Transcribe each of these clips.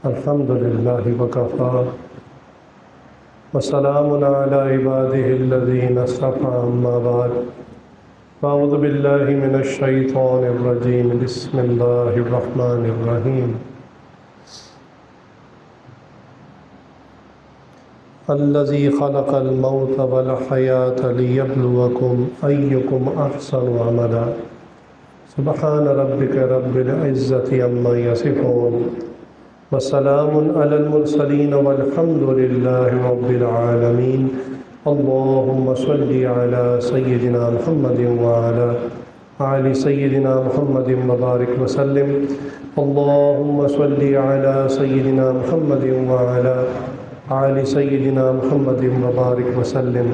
الحمد لله وكفى وسلام على عباده الذين اصطفى أما بعد أعوذ بالله من الشيطان الرجيم بسم الله الرحمن الرحيم الذي خلق الموت والحياة ليبلوكم أيكم أحسن عملا سبحان ربك رب العزة عما يصفون وسلام على المرسلين والحمد لله رب العالمين اللهم صل على سيدنا محمد وعلى آل سيدنا محمد وبارك وسلم اللهم صل على سيدنا محمد وعلى آل سيدنا محمد وبارك وسلم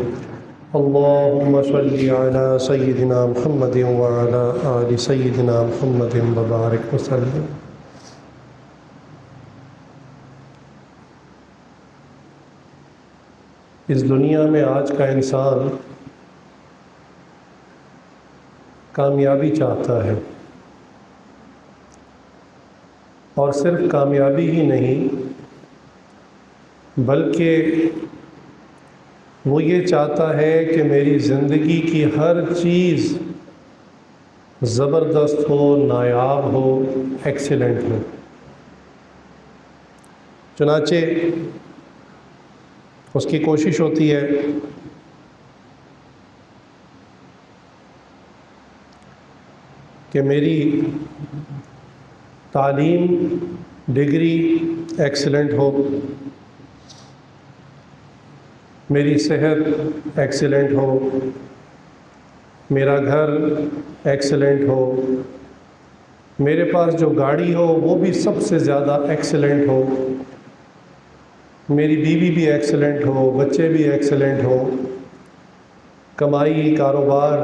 اللهم صل على سيدنا محمد وعلى آل سيدنا محمد وبارك وسلم. اس دنیا میں آج کا انسان کامیابی چاہتا ہے، اور صرف کامیابی ہی نہیں بلکہ وہ یہ چاہتا ہے کہ میری زندگی کی ہر چیز زبردست ہو، نایاب ہو، ایکسیلنٹ ہو. چنانچہ اس کی کوشش ہوتی ہے کہ میری تعلیم، ڈگری ایکسیلنٹ ہو، میری صحت ایکسیلنٹ ہو، میرا گھر ایکسیلنٹ ہو، میرے پاس جو گاڑی ہو وہ بھی سب سے زیادہ ایکسیلنٹ ہو، میری بیوی بھی ایکسیلنٹ ہو، بچے بھی ایکسیلنٹ ہو، کمائی، کاروبار،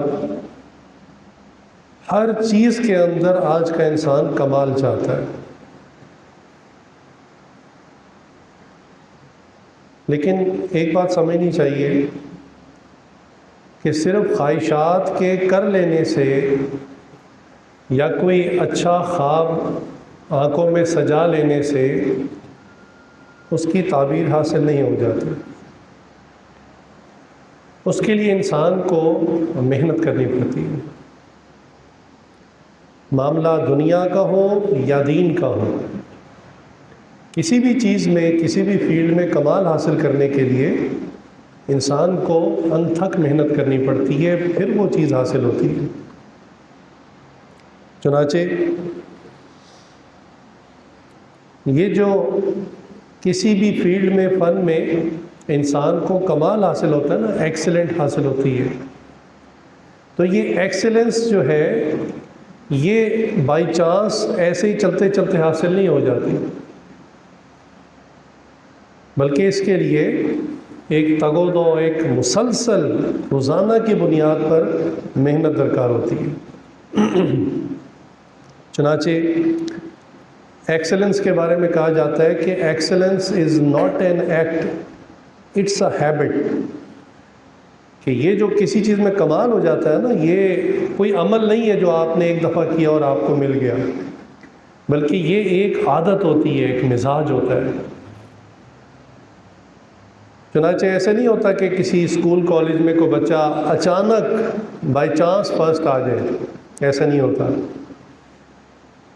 ہر چیز کے اندر آج کا انسان کمال چاہتا ہے. لیکن ایک بات سمجھنی چاہیے کہ صرف خواہشات کے کر لینے سے یا کوئی اچھا خواب آنکھوں میں سجا لینے سے اس کی تعبیر حاصل نہیں ہو جاتی. اس کے لیے انسان کو محنت کرنی پڑتی ہے. معاملہ دنیا کا ہو یا دین کا ہو، کسی بھی چیز میں، کسی بھی فیلڈ میں کمال حاصل کرنے کے لیے انسان کو انتھک محنت کرنی پڑتی ہے، پھر وہ چیز حاصل ہوتی ہے. چنانچہ یہ جو کسی بھی فیلڈ میں، فن میں انسان کو کمال حاصل ہوتا ہے نا، ایکسیلنٹ حاصل ہوتی ہے، تو یہ ایکسیلنس جو ہے یہ بائی چانس ایسے ہی چلتے چلتے حاصل نہیں ہو جاتی، بلکہ اس کے لیے ایک تگ و دو، ایک مسلسل روزانہ کی بنیاد پر محنت درکار ہوتی ہے. چنانچہ ایکسیلنس کے بارے میں کہا جاتا ہے کہ excellence is not an act, it's a habit. کہ یہ جو کسی چیز میں کمال ہو جاتا ہے نا، یہ کوئی عمل نہیں ہے جو آپ نے ایک دفعہ کیا اور آپ کو مل گیا، بلکہ یہ ایک عادت ہوتی ہے، ایک مزاج ہوتا ہے. چنانچہ ایسے نہیں ہوتا کہ کسی اسکول کالج میں کوئی بچہ اچانک بائی چانس فرسٹ آ جائے، ایسا نہیں ہوتا،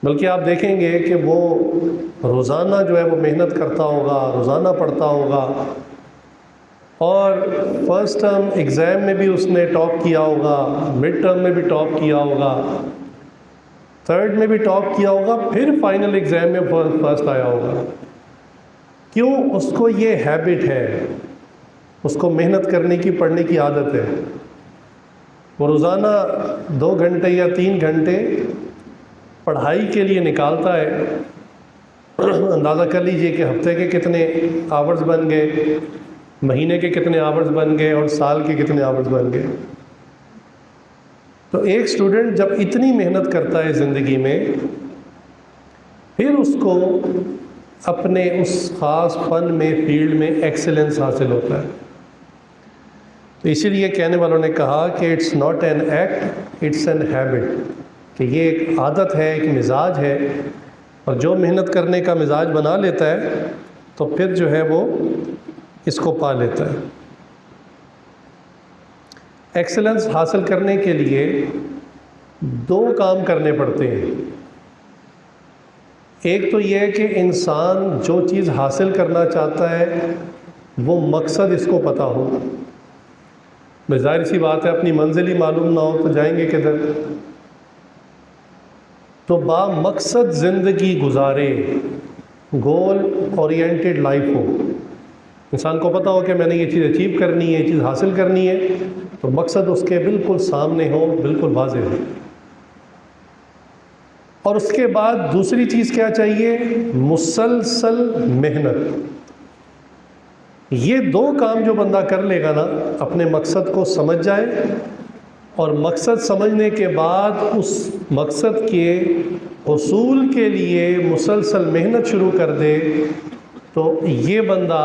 بلکہ آپ دیکھیں گے کہ وہ روزانہ جو ہے وہ محنت کرتا ہوگا، روزانہ پڑھتا ہوگا، اور فرسٹ ٹرم ایگزام میں بھی اس نے ٹاپ کیا ہوگا، مڈ ٹرم میں بھی ٹاپ کیا ہوگا، تھرڈ میں بھی ٹاپ کیا ہوگا، پھر فائنل ایگزام میں فرسٹ آیا ہوگا. کیوں؟ اس کو یہ ہیبٹ ہے، اس کو محنت کرنے کی، پڑھنے کی عادت ہے. وہ روزانہ 2 گھنٹے یا 3 گھنٹے پڑھائی کے لیے نکالتا ہے. اندازہ کر لیجئے کہ ہفتے کے کتنے آورز بن گئے، مہینے کے کتنے آورز بن گئے، اور سال کے کتنے آورز بن گئے. تو ایک اسٹوڈنٹ جب اتنی محنت کرتا ہے زندگی میں، پھر اس کو اپنے اس خاص فن میں، فیلڈ میں ایکسیلنس حاصل ہوتا ہے. تو اسی لیے کہنے والوں نے کہا کہ it's not an act, it's an habit, کہ یہ ایک عادت ہے، ایک مزاج ہے اور جو محنت کرنے کا مزاج بنا لیتا ہے تو پھر جو ہے وہ اس کو پا لیتا ہے۔ ایکسلنس حاصل کرنے کے لیے 2 کام کرنے پڑتے ہیں۔ ایک تو یہ ہے کہ انسان جو چیز حاصل کرنا چاہتا ہے وہ مقصد اس کو پتہ ہو۔ ظاہر سی بات ہے، اپنی منزل ہی معلوم نہ ہو تو جائیں گے کدھر؟ تو با مقصد زندگی گزارے، گول اورینٹڈ لائف ہو، انسان کو پتہ ہو کہ میں نے یہ چیز اچیو کرنی ہے، یہ چیز حاصل کرنی ہے، تو مقصد اس کے بالکل سامنے ہو، بالکل واضح ہو۔ اور اس کے بعد دوسری چیز کیا چاہیے؟ مسلسل محنت۔ یہ 2 کام جو بندہ کر لے گا نا، اپنے مقصد کو سمجھ جائے اور مقصد سمجھنے کے بعد اس مقصد کے حصول کے لیے مسلسل محنت شروع کر دے، تو یہ بندہ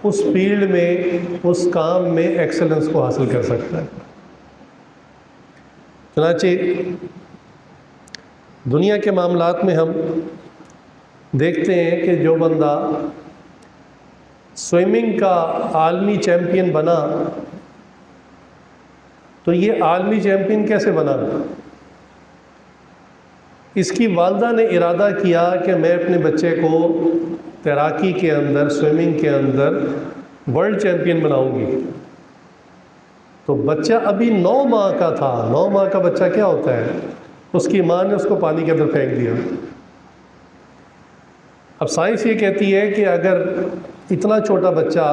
اس فیلڈ میں، اس کام میں ایکسلنس کو حاصل کر سکتا ہے۔ چنانچہ دنیا کے معاملات میں ہم دیکھتے ہیں کہ جو بندہ سوئمنگ کا عالمی چیمپئن بنا، تو یہ عالمی چیمپئن کیسے بنا؟ اس کی والدہ نے ارادہ کیا کہ میں اپنے بچے کو تیراکی کے اندر، سوئمنگ کے اندر ورلڈ چیمپئن بناؤں گی۔ تو بچہ ابھی 9 ماہ کا تھا۔ 9 ماہ کا بچہ کیا ہوتا ہے؟ اس کی ماں نے اس کو پانی کے اندر پھینک دیا۔ اب سائنس یہ کہتی ہے کہ اگر اتنا چھوٹا بچہ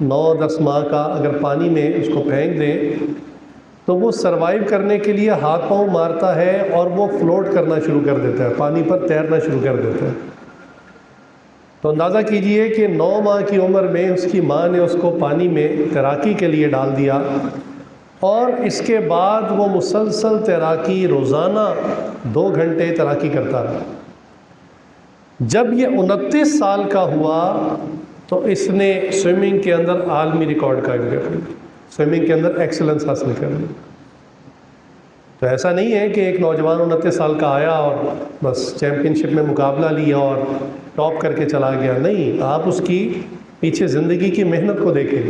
9-10 ماہ کا اگر پانی میں اس کو پھینک دیں تو وہ سروائیو کرنے کے لیے ہاتھ پاؤں مارتا ہے اور وہ فلوٹ کرنا شروع کر دیتا ہے، پانی پر تیرنا شروع کر دیتا ہے۔ تو اندازہ کیجئے کہ 9 ماہ کی عمر میں اس کی ماں نے اس کو پانی میں تیراکی کے لیے ڈال دیا، اور اس کے بعد وہ مسلسل تیراکی، روزانہ 2 گھنٹے تیراکی کرتا رہا۔ جب یہ 29 سال کا ہوا تو اس نے سوئمنگ کے اندر عالمی ریکارڈ قائم کر لیا، سوئمنگ کے اندر ایکسلنس حاصل کر لی۔ تو ایسا نہیں ہے کہ ایک نوجوان 29 سال کا آیا اور بس چیمپئن شپ میں مقابلہ لیا اور ٹاپ کر کے چلا گیا۔ نہیں، آپ اس کی پیچھے زندگی کی محنت کو دیکھیں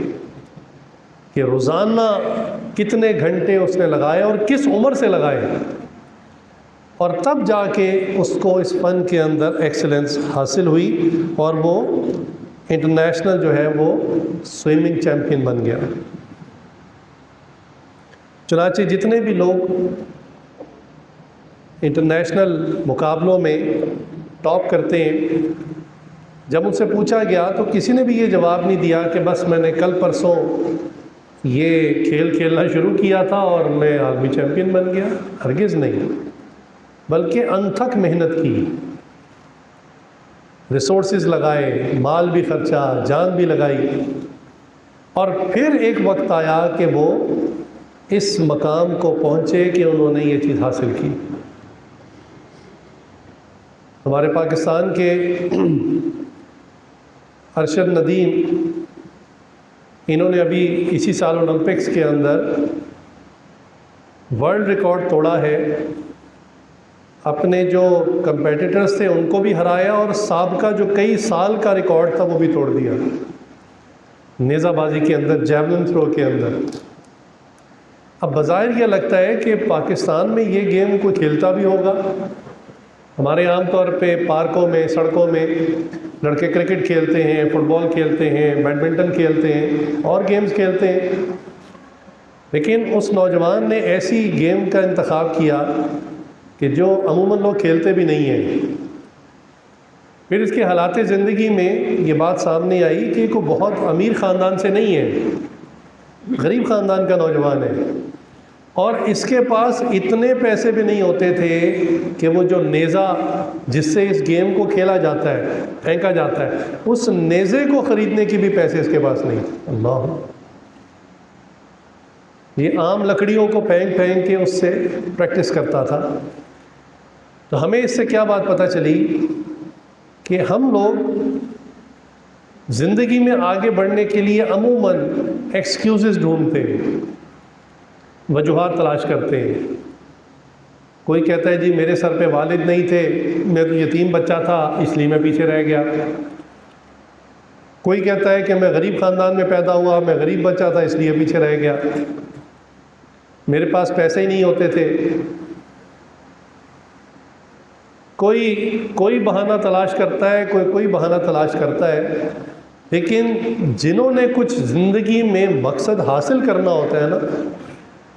کہ روزانہ کتنے گھنٹے اس نے لگائے اور کس عمر سے لگائے، اور تب جا کے اس کو اس فن کے اندر ایکسلنس حاصل ہوئی اور وہ انٹرنیشنل جو ہے وہ سوئمنگ چیمپئن بن گیا۔ چنانچہ جتنے بھی لوگ انٹرنیشنل مقابلوں میں ٹاپ کرتے ہیں، جب ان سے پوچھا گیا تو کسی نے بھی یہ جواب نہیں دیا کہ بس میں نے کل پرسوں یہ کھیل کھیلنا شروع کیا تھا اور میں عالمی چیمپئن بن گیا۔ ہرگز نہیں، بلکہ انتھک محنت کی، ریسورسز لگائے، مال بھی خرچا، جان بھی لگائی، اور پھر ایک وقت آیا کہ وہ اس مقام کو پہنچے کہ انہوں نے یہ چیز حاصل کی۔ ہمارے پاکستان کے ارشد ندیم، انہوں نے ابھی اسی سال اولمپکس کے اندر ورلڈ ریکارڈ توڑا ہے، اپنے جو کمپیٹیٹرز تھے ان کو بھی ہرایا اور سابقہ جو کئی سال کا ریکارڈ تھا وہ بھی توڑ دیا، نیزہ بازی کے اندر، جیولن تھرو کے اندر۔ اب بظاہر یہ لگتا ہے کہ پاکستان میں یہ گیم کوئی کھیلتا بھی ہوگا۔ ہمارے عام طور پہ پارکوں میں، سڑکوں میں لڑکے کرکٹ کھیلتے ہیں، فٹ بال کھیلتے ہیں، بیڈمنٹن کھیلتے ہیں اور گیمز کھیلتے ہیں، لیکن اس نوجوان نے ایسی گیم کا انتخاب کیا کہ جو عموماً لوگ کھیلتے بھی نہیں ہیں۔ پھر اس کے حالات زندگی میں یہ بات سامنے آئی کہ کوئی بہت امیر خاندان سے نہیں ہے، غریب خاندان کا نوجوان ہے، اور اس کے پاس اتنے پیسے بھی نہیں ہوتے تھے کہ وہ جو نیزہ جس سے اس گیم کو کھیلا جاتا ہے، پھینکا جاتا ہے، اس نیزے کو خریدنے کی بھی پیسے اس کے پاس نہیں تھے۔ اللہ، یہ عام لکڑیوں کو پھینک پھینک کے اس سے پریکٹس کرتا تھا۔ تو ہمیں اس سے کیا بات پتہ چلی کہ ہم لوگ زندگی میں آگے بڑھنے کے لیے عموماً ایکسکیوزز ڈھونڈتے ہیں، وجوہات تلاش کرتے ہیں کوئی کہتا ہے جی میرے سر پہ والد نہیں تھے، میں تو یتیم بچہ تھا اس لیے میں پیچھے رہ گیا۔ کوئی کہتا ہے کہ میں غریب خاندان میں پیدا ہوا، میں غریب بچہ تھا اس لیے پیچھے رہ گیا، میرے پاس پیسے ہی نہیں ہوتے تھے۔ کوئی بہانہ تلاش کرتا ہے، کوئی بہانہ تلاش کرتا ہے، لیکن جنہوں نے کچھ زندگی میں مقصد حاصل کرنا ہوتا ہے نا،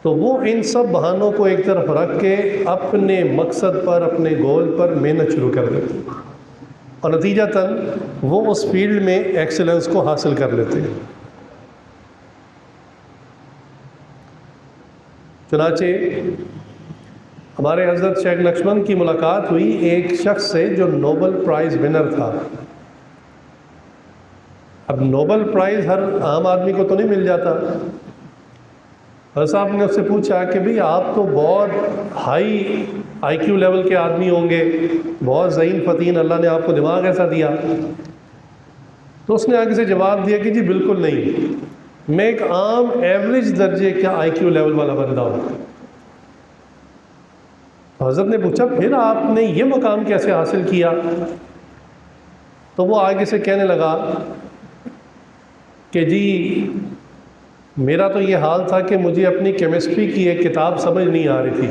تو وہ ان سب بہانوں کو ایک طرف رکھ کے اپنے مقصد پر، اپنے گول پر محنت شروع کر دیتے ہیں، اور نتیجتاً وہ اس فیلڈ میں ایکسلنس کو حاصل کر لیتے ہیں۔ چنانچہ ہمارے حضرت شیخ نقشبند کی ملاقات ہوئی ایک شخص سے جو نوبل پرائز ونر تھا۔ اب نوبل پرائز ہر عام آدمی کو تو نہیں مل جاتا۔ حضرت صاحب نے اس سے پوچھا کہ بھئی آپ تو بہت ہائی آئی کیو لیول کے آدمی ہوں گے، بہت ذہین فتین، اللہ نے آپ کو دماغ ایسا دیا؟ تو اس نے آگے سے جواب دیا کہ جی بالکل نہیں، میں ایک عام ایوریج درجے کا آئی کیو لیول والا بندہ ہوں۔ حضرت نے پوچھا پھر آپ نے یہ مقام کیسے حاصل کیا؟ تو وہ آگے سے کہنے لگا کہ جی میرا تو یہ حال تھا کہ مجھے اپنی کیمسٹری کی ایک کتاب سمجھ نہیں آ رہی تھی،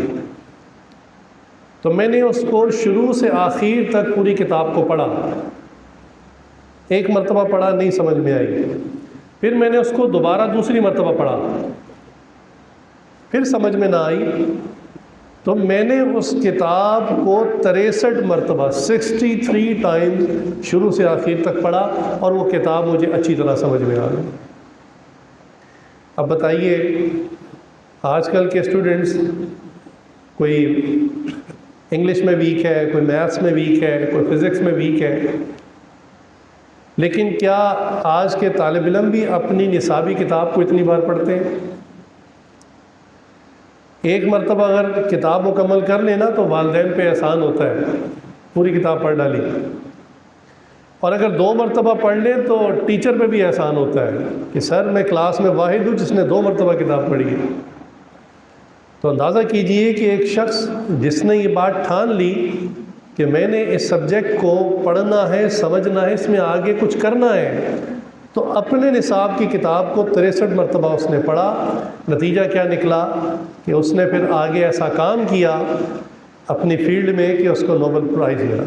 تو میں نے اس کو شروع سے آخر تک پوری کتاب کو پڑھا، ایک مرتبہ پڑھا نہیں سمجھ میں آئی، پھر میں نے اس کو دوبارہ دوسری مرتبہ پڑھا، پھر سمجھ میں نہ آئی، تو میں نے اس کتاب کو 63 مرتبہ 63 ٹائمز شروع سے آخر تک پڑھا، اور وہ کتاب مجھے اچھی طرح سمجھ میں آ گئی۔ اب بتائیے آج کل کے اسٹوڈنٹس، کوئی انگلش میں ویک ہے، کوئی میتھس میں ویک ہے، کوئی فزکس میں ویک ہے، لیکن کیا آج کے طالب علم بھی اپنی نصابی کتاب کو اتنی بار پڑھتے ہیں؟ ایک مرتبہ اگر کتاب مکمل کر لینا تو والدین پہ احسان ہوتا ہے، پوری کتاب پڑھ ڈالی، اور اگر 2 مرتبہ پڑھ لیں تو ٹیچر پہ بھی احسان ہوتا ہے کہ سر میں کلاس میں واحد ہوں جس نے 2 مرتبہ کتاب پڑھی ہے۔ تو اندازہ کیجئے کہ ایک شخص جس نے یہ بات ٹھان لی کہ میں نے اس سبجیکٹ کو پڑھنا ہے، سمجھنا ہے، اس میں آگے کچھ کرنا ہے، تو اپنے نصاب کی کتاب کو 63 مرتبہ اس نے پڑھا۔ نتیجہ کیا نکلا کہ اس نے پھر آگے ایسا کام کیا اپنی فیلڈ میں کہ اس کو نوبل پرائز ملا۔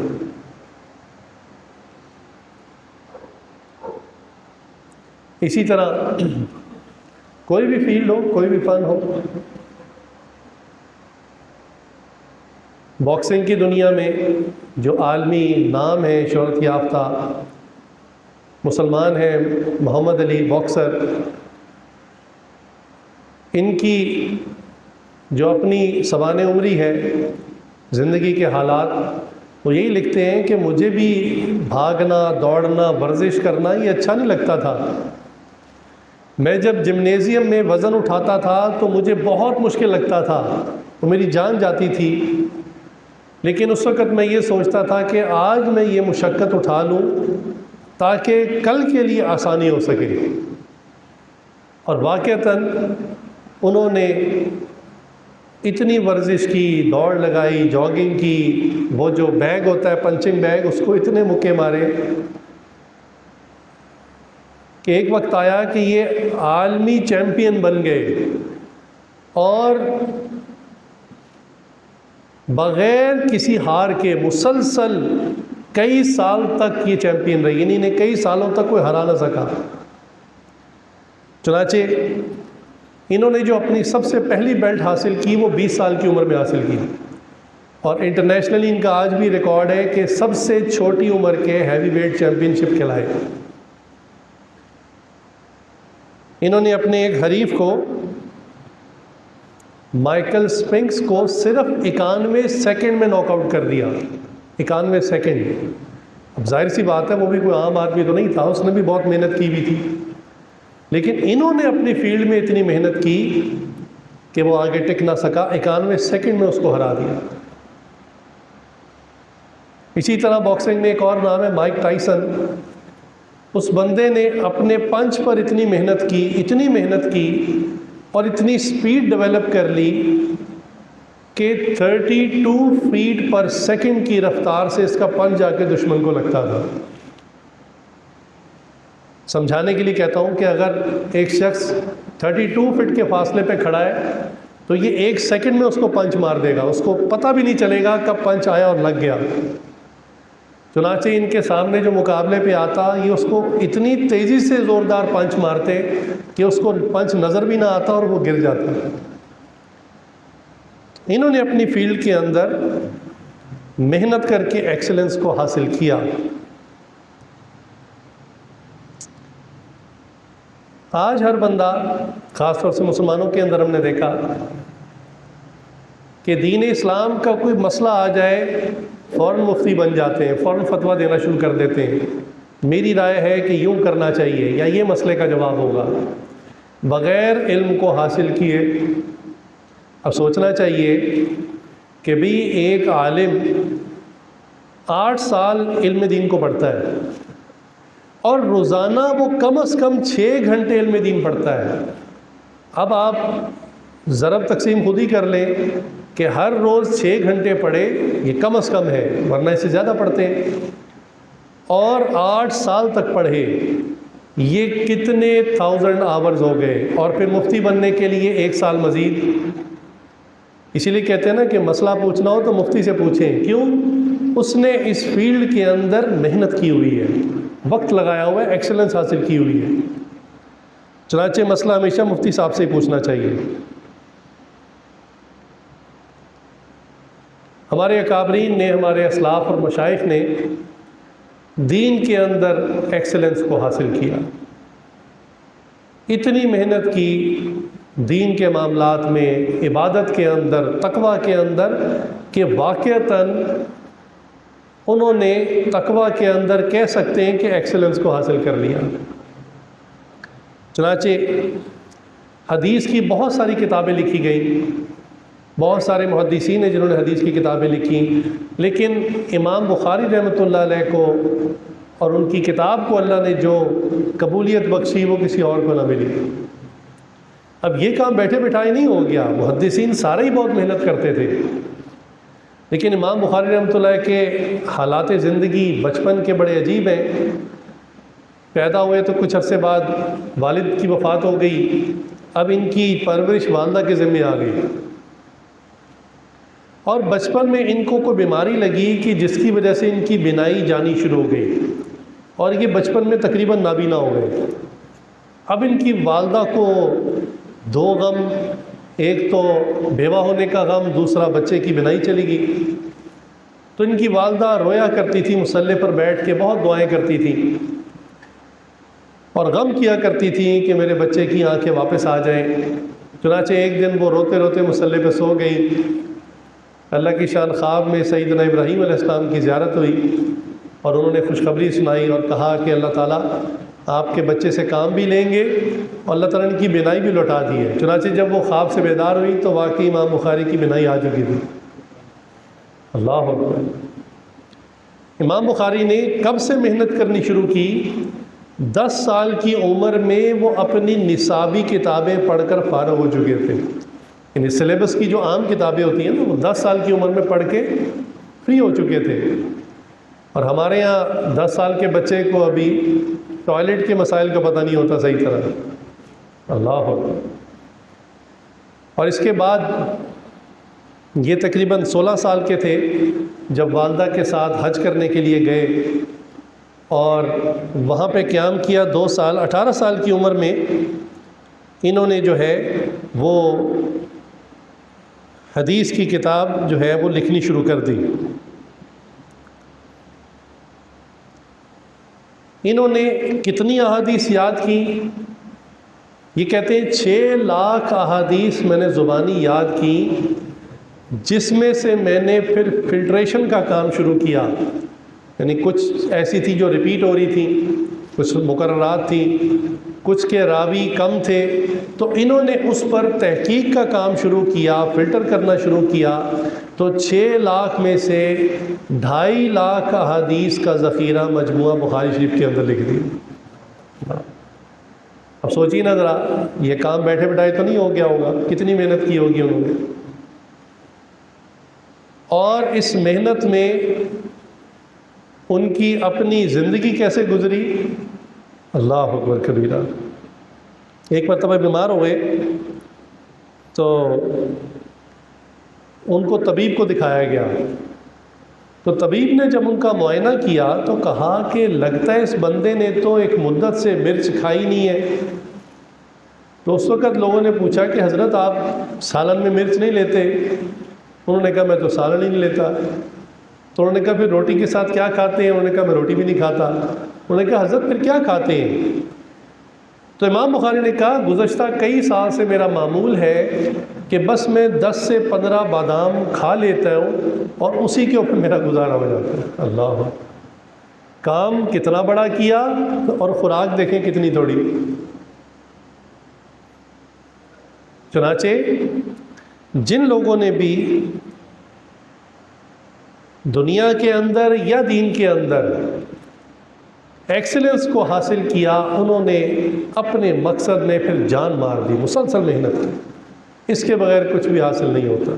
اسی طرح کوئی بھی فیلڈ ہو، کوئی بھی فن ہو، باکسنگ کی دنیا میں جو عالمی نام ہے، شہرت یافتہ مسلمان ہیں، محمد علی باکسر، ان کی جو اپنی سوانح عمری ہے، زندگی کے حالات، وہ یہی لکھتے ہیں کہ مجھے بھی بھاگنا، دوڑنا، ورزش کرنا یہ اچھا نہیں لگتا تھا۔ میں جب جمنیزیم میں وزن اٹھاتا تھا تو مجھے بہت مشکل لگتا تھا، وہ میری جان جاتی تھی، لیکن اس وقت میں یہ سوچتا تھا کہ آج میں یہ مشقت اٹھا لوں تاکہ کل کے لیے آسانی ہو سکے۔ اور واقعتاً انہوں نے اتنی ورزش کی، دوڑ لگائی، جاگنگ کی، وہ جو بیگ ہوتا ہے پنچنگ بیگ، اس کو اتنے مکے مارے کہ ایک وقت آیا کہ یہ عالمی چیمپئن بن گئے، اور بغیر کسی ہار کے مسلسل کئی سال تک یہ چیمپئن رہی، یعنی انہیں کئی سالوں تک کوئی ہرا نہ سکا۔ چنانچہ انہوں نے جو اپنی سب سے پہلی بیلٹ حاصل کی وہ 20 سال کی عمر میں حاصل کی، اور انٹرنیشنلی ان کا آج بھی ریکارڈ ہے کہ سب سے چھوٹی عمر کے ہیوی ویٹ چیمپئن شپ کھلائے۔ انہوں نے اپنے ایک حریف کو، مائیکل اسپنکس کو، صرف 91 سیکنڈ میں ناک آؤٹ کر دیا۔ 91 سیکنڈ۔ اب ظاہر سی بات ہے وہ بھی کوئی عام آدمی تو نہیں تھا، اس نے بھی بہت محنت کی بھی تھی، لیکن انہوں نے اپنی فیلڈ میں اتنی محنت کی کہ وہ آگے ٹک نہ سکا، 91 سیکنڈ میں اس کو ہرا دیا۔ اسی طرح باکسنگ میں ایک اور نام ہے مائک ٹائسن۔ اس بندے نے اپنے پنچ پر اتنی محنت کی، اتنی محنت کی، اور اتنی سپیڈ ڈیولپ کر لی کہ 32 فیٹ پر سیکنڈ کی رفتار سے اس کا پنچ جا کے دشمن کو لگتا تھا۔ سمجھانے کے لیے کہتا ہوں کہ اگر ایک شخص 32 فٹ کے فاصلے پہ کھڑا ہے تو یہ 1 سیکنڈ میں اس کو پنچ مار دے گا، اس کو پتہ بھی نہیں چلے گا کب پنچ آیا اور لگ گیا۔ چنانچہ ان کے سامنے جو مقابلے پہ آتا، یہ اس کو اتنی تیزی سے زوردار پنچ مارتے کہ اس کو پنچ نظر بھی نہ آتا اور وہ گر جاتا۔ انہوں نے اپنی فیلڈ کے اندر محنت کر کے ایکسلنس کو حاصل کیا۔ آج ہر بندہ، خاص طور سے مسلمانوں کے اندر ہم نے دیکھا کہ دین اسلام کا کوئی مسئلہ آ جائے فوراً مفتی بن جاتے ہیں، فوراً فتویٰ دینا شروع کر دیتے ہیں۔ میری رائے ہے کہ یوں کرنا چاہیے یا یہ مسئلے کا جواب ہوگا، بغیر علم کو حاصل کیے۔ اب سوچنا چاہیے کہ بھی ایک عالم 8 سال علم دین کو پڑھتا ہے اور روزانہ وہ کم از کم 6 گھنٹے علم دین پڑھتا ہے۔ اب آپ ضرب تقسیم خود ہی کر لیں کہ ہر روز 6 گھنٹے پڑھے، یہ کم از کم ہے، ورنہ اس سے زیادہ پڑھتے ہیں، اور 8 سال تک پڑھے، یہ کتنے 1000 آورز ہو گئے، اور پھر مفتی بننے کے لیے 1 سال مزید۔ اسی لیے کہتے ہیں نا کہ مسئلہ پوچھنا ہو تو مفتی سے پوچھیں، کیوں؟ اس نے اس فیلڈ کے اندر محنت کی ہوئی ہے، وقت لگایا ہوا ہے، ایکسلنس حاصل کی ہوئی ہے۔ چنانچہ مسئلہ ہمیشہ مفتی صاحب سے ہی پوچھنا چاہیے۔ ہمارے اکابرین نے، ہمارے اسلاف اور مشائخ نے دین کے اندر ایکسلنس کو حاصل کیا، اتنی محنت کی دین کے معاملات میں، عبادت کے اندر، تقویٰ کے اندر، کہ واقعتاً انہوں نے تقویٰ کے اندر کہہ سکتے ہیں کہ ایکسلنس کو حاصل کر لیا۔ چنانچہ حدیث کی بہت ساری کتابیں لکھی گئیں، بہت سارے محدثین ہیں جنہوں نے حدیث کی کتابیں لکھی، لیکن امام بخاری رحمۃ اللہ علیہ کو اور ان کی کتاب کو اللہ نے جو قبولیت بخشی وہ کسی اور کو نہ ملی۔ اب یہ کام بیٹھے بٹھائے نہیں ہو گیا، محدثین سارے ہی بہت محنت کرتے تھے، لیکن امام بخاری رحمۃ اللہ کے حالات زندگی بچپن کے بڑے عجیب ہیں۔ پیدا ہوئے تو کچھ عرصے بعد والد کی وفات ہو گئی، اب ان کی پرورش والدہ کے ذمہ آ گئی، اور بچپن میں ان کو کوئی بیماری لگی کہ جس کی وجہ سے ان کی بینائی جانی شروع ہو گئی، اور یہ بچپن میں تقریباً نابینا ہو گئے۔ اب ان کی والدہ کو 2 غم، ایک تو بیوہ ہونے کا غم، دوسرا بچے کی بینائی چلی گئی۔ تو ان کی والدہ رویا کرتی تھی، مصلے پر بیٹھ کے بہت دعائیں کرتی تھی، اور غم کیا کرتی تھی کہ میرے بچے کی آنکھیں واپس آ جائیں۔ چنانچہ ایک دن وہ روتے روتے مصلے پہ سو گئی۔ اللہ کی شان خواب میں سیدنا ابراہیم علیہ السلام کی زیارت ہوئی، اور انہوں نے خوشخبری سنائی اور کہا کہ اللہ تعالیٰ آپ کے بچے سے کام بھی لیں گے اور اللہ تعالیٰ نے ان کی بینائی بھی لوٹا دی ہے۔ چنانچہ جب وہ خواب سے بیدار ہوئی تو واقعی امام بخاری کی بینائی آ چکی تھی۔ اللہ اکبر! امام بخاری نے کب سے محنت کرنی شروع کی؟ 10 سال کی عمر میں وہ اپنی نصابی کتابیں پڑھ کر فارغ ہو چکے تھے، یعنی سلیبس کی جو عام کتابیں ہوتی ہیں نا، وہ 10 سال کی عمر میں پڑھ کے فری ہو چکے تھے۔ اور ہمارے یہاں 10 سال کے بچے کو ابھی ٹوائلٹ کے مسائل کا پتہ نہیں ہوتا صحیح طرح۔ اللہ اکبر! اور اس کے بعد یہ تقریباً 16 سال کے تھے جب والدہ کے ساتھ حج کرنے کے لیے گئے، اور وہاں پہ قیام کیا 2 سال۔ 18 سال کی عمر میں انہوں نے جو ہے وہ حدیث کی کتاب جو ہے وہ لکھنی شروع کر دی۔ انہوں نے کتنی احادیث یاد کی؟ یہ کہتے ہیں 6 لاکھ احادیث میں نے زبانی یاد کی، جس میں سے میں نے پھر فلٹریشن کا کام شروع کیا، یعنی کچھ ایسی تھی جو ریپیٹ ہو رہی تھی، کچھ مقررات تھیں، کچھ کے راوی کم تھے، تو انہوں نے اس پر تحقیق کا کام شروع کیا، فلٹر کرنا شروع کیا، تو 6 لاکھ میں سے 2.5 لاکھ احادیث کا ذخیرہ مجموعہ بخاری شریف کے اندر لکھ دیا۔ اب سوچیے نا ذرا، یہ کام بیٹھے بٹھائے تو نہیں ہو گیا ہوگا، کتنی محنت کی ہوگی انہوں نے۔ اور اس محنت میں ان کی اپنی زندگی کیسے گزری، اللہ اکبر کبیرہ۔ ایک مرتبہ بیمار ہوئے تو ان کو طبیب کو دکھایا گیا، تو طبیب نے جب ان کا معائنہ کیا تو کہا کہ لگتا ہے اس بندے نے تو ایک مدت سے مرچ کھائی نہیں ہے۔ تو اس وقت لوگوں نے پوچھا کہ حضرت آپ سالن میں مرچ نہیں لیتے؟ انہوں نے کہا میں تو سالن ہی نہیں لیتا۔ تو انہوں نے کہا پھر روٹی کے ساتھ کیا کھاتے ہیں؟ انہوں نے کہا میں روٹی بھی نہیں کھاتا۔ انہوں نے کہا حضرت پھر کیا کھاتے ہیں؟ تو امام بخاری نے کہا گزشتہ کئی سال سے میرا معمول ہے کہ بس میں 10 سے 15 بادام کھا لیتا ہوں اور اسی کے اوپر میرا گزارا ہو جاتا ہے۔ اللہ، کام کتنا بڑا کیا اور خوراک دیکھیں کتنی تھوڑی۔ چنانچہ جن لوگوں نے بھی دنیا کے اندر یا دین کے اندر ایکسلنس کو حاصل کیا، انہوں نے اپنے مقصد میں پھر جان مار دی، مسلسل محنت کی، اس کے بغیر کچھ بھی حاصل نہیں ہوتا۔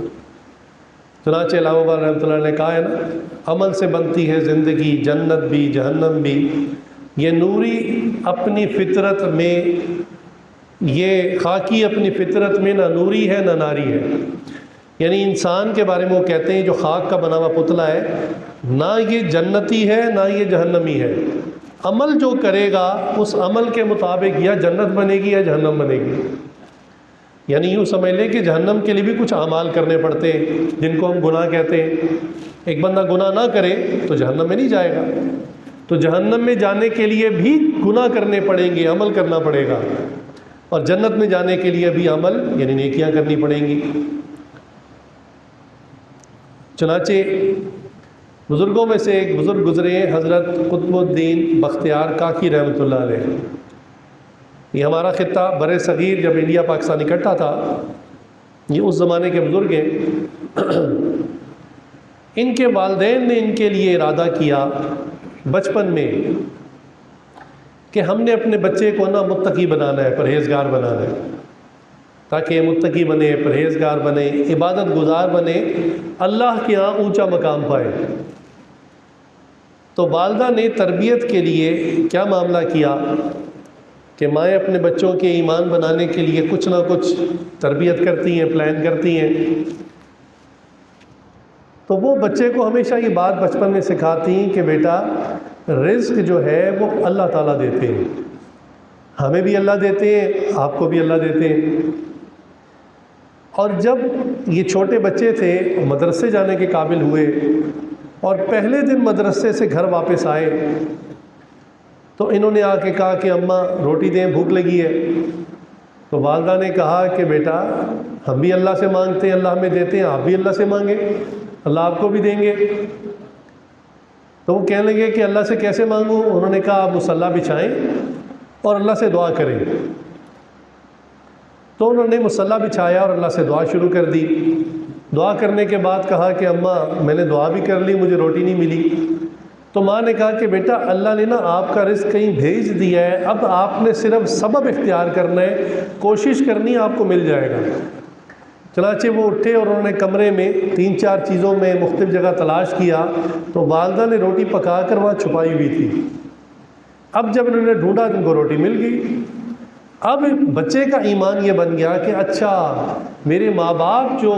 چنانچہ علامہ اقبال رحمۃ اللہ نے کہا ہے نا، عمل سے بنتی ہے زندگی، جنت بھی جہنم بھی، یہ نوری اپنی فطرت میں، یہ خاکی اپنی فطرت میں نہ نوری ہے نہ ناری ہے۔ یعنی انسان کے بارے میں وہ کہتے ہیں جو خاک کا بنا ہوا پتلا ہے، نہ یہ جنتی ہے نہ یہ جہنمی ہے، عمل جو کرے گا اس عمل کے مطابق یا جنت بنے گی یا جہنم بنے گی۔ یعنی یوں سمجھ لیں کہ جہنم کے لیے بھی کچھ اعمال کرنے پڑتے ہیں جن کو ہم گناہ کہتے ہیں۔ ایک بندہ گناہ نہ کرے تو جہنم میں نہیں جائے گا، تو جہنم میں جانے کے لیے بھی گناہ کرنے پڑیں گے، عمل کرنا پڑے گا، اور جنت میں جانے کے لیے بھی عمل یعنی نیکیاں کرنی پڑیں گی۔ چنانچہ بزرگوں میں سے ایک بزرگ گزرے ہیں حضرت قطب الدین بختیار کاکی رحمۃ اللہ علیہ۔ یہ ہمارا خطہ بر صغیر جب انڈیا پاکستان اکٹھا تھا، یہ اس زمانے کے بزرگ ہیں۔ ان کے والدین نے ان کے لیے ارادہ کیا بچپن میں کہ ہم نے اپنے بچے کو نا متقی بنانا ہے، پرہیزگار بنانا ہے، تاکہ متقی بنے، پرہیزگار بنے، عبادت گزار بنے، اللہ کے ہاں اونچا مقام پائے۔ تو والدہ نے تربیت کے لیے کیا معاملہ کیا کہ مائیں اپنے بچوں کے ایمان بنانے کے لیے کچھ نہ کچھ تربیت کرتی ہیں، پلان کرتی ہیں۔ تو وہ بچے کو ہمیشہ یہ بات بچپن میں سکھاتی ہیں کہ بیٹا رزق جو ہے وہ اللہ تعالیٰ دیتے ہیں، ہمیں بھی اللہ دیتے ہیں، آپ کو بھی اللہ دیتے ہیں۔ اور جب یہ چھوٹے بچے تھے، مدرسے جانے کے قابل ہوئے اور پہلے دن مدرسے سے گھر واپس آئے تو انہوں نے آ کے کہا کہ اماں روٹی دیں، بھوک لگی ہے۔ تو والدہ نے کہا کہ بیٹا ہم بھی اللہ سے مانگتے ہیں، اللہ ہمیں دیتے ہیں، آپ بھی اللہ سے مانگیں، اللہ آپ کو بھی دیں گے۔ تو وہ کہنے لگے کہ اللہ سے کیسے مانگوں؟ انہوں نے کہا آپ مصلی بچھائیں اور اللہ سے دعا کریں۔ تو انہوں نے مصلی بچھایا اور اللہ سے دعا شروع کر دی۔ دعا کرنے کے بعد کہا کہ اماں میں نے دعا بھی کر لی، مجھے روٹی نہیں ملی۔ تو ماں نے کہا کہ بیٹا اللہ نے نا آپ کا رزق کہیں بھیج دیا ہے، اب آپ نے صرف سبب اختیار کرنا ہے، کوشش کرنی ہے، آپ کو مل جائے گا۔ چنانچہ وہ اٹھے اور انہوں نے کمرے میں 3-4 چیزوں میں مختلف جگہ تلاش کیا تو والدہ نے روٹی پکا کر وہاں چھپائی ہوئی تھی۔ اب جب انہوں نے ڈھونڈا تو ان کو روٹی مل گئی۔ اب بچے کا ایمان یہ بن گیا کہ اچھا میرے ماں باپ جو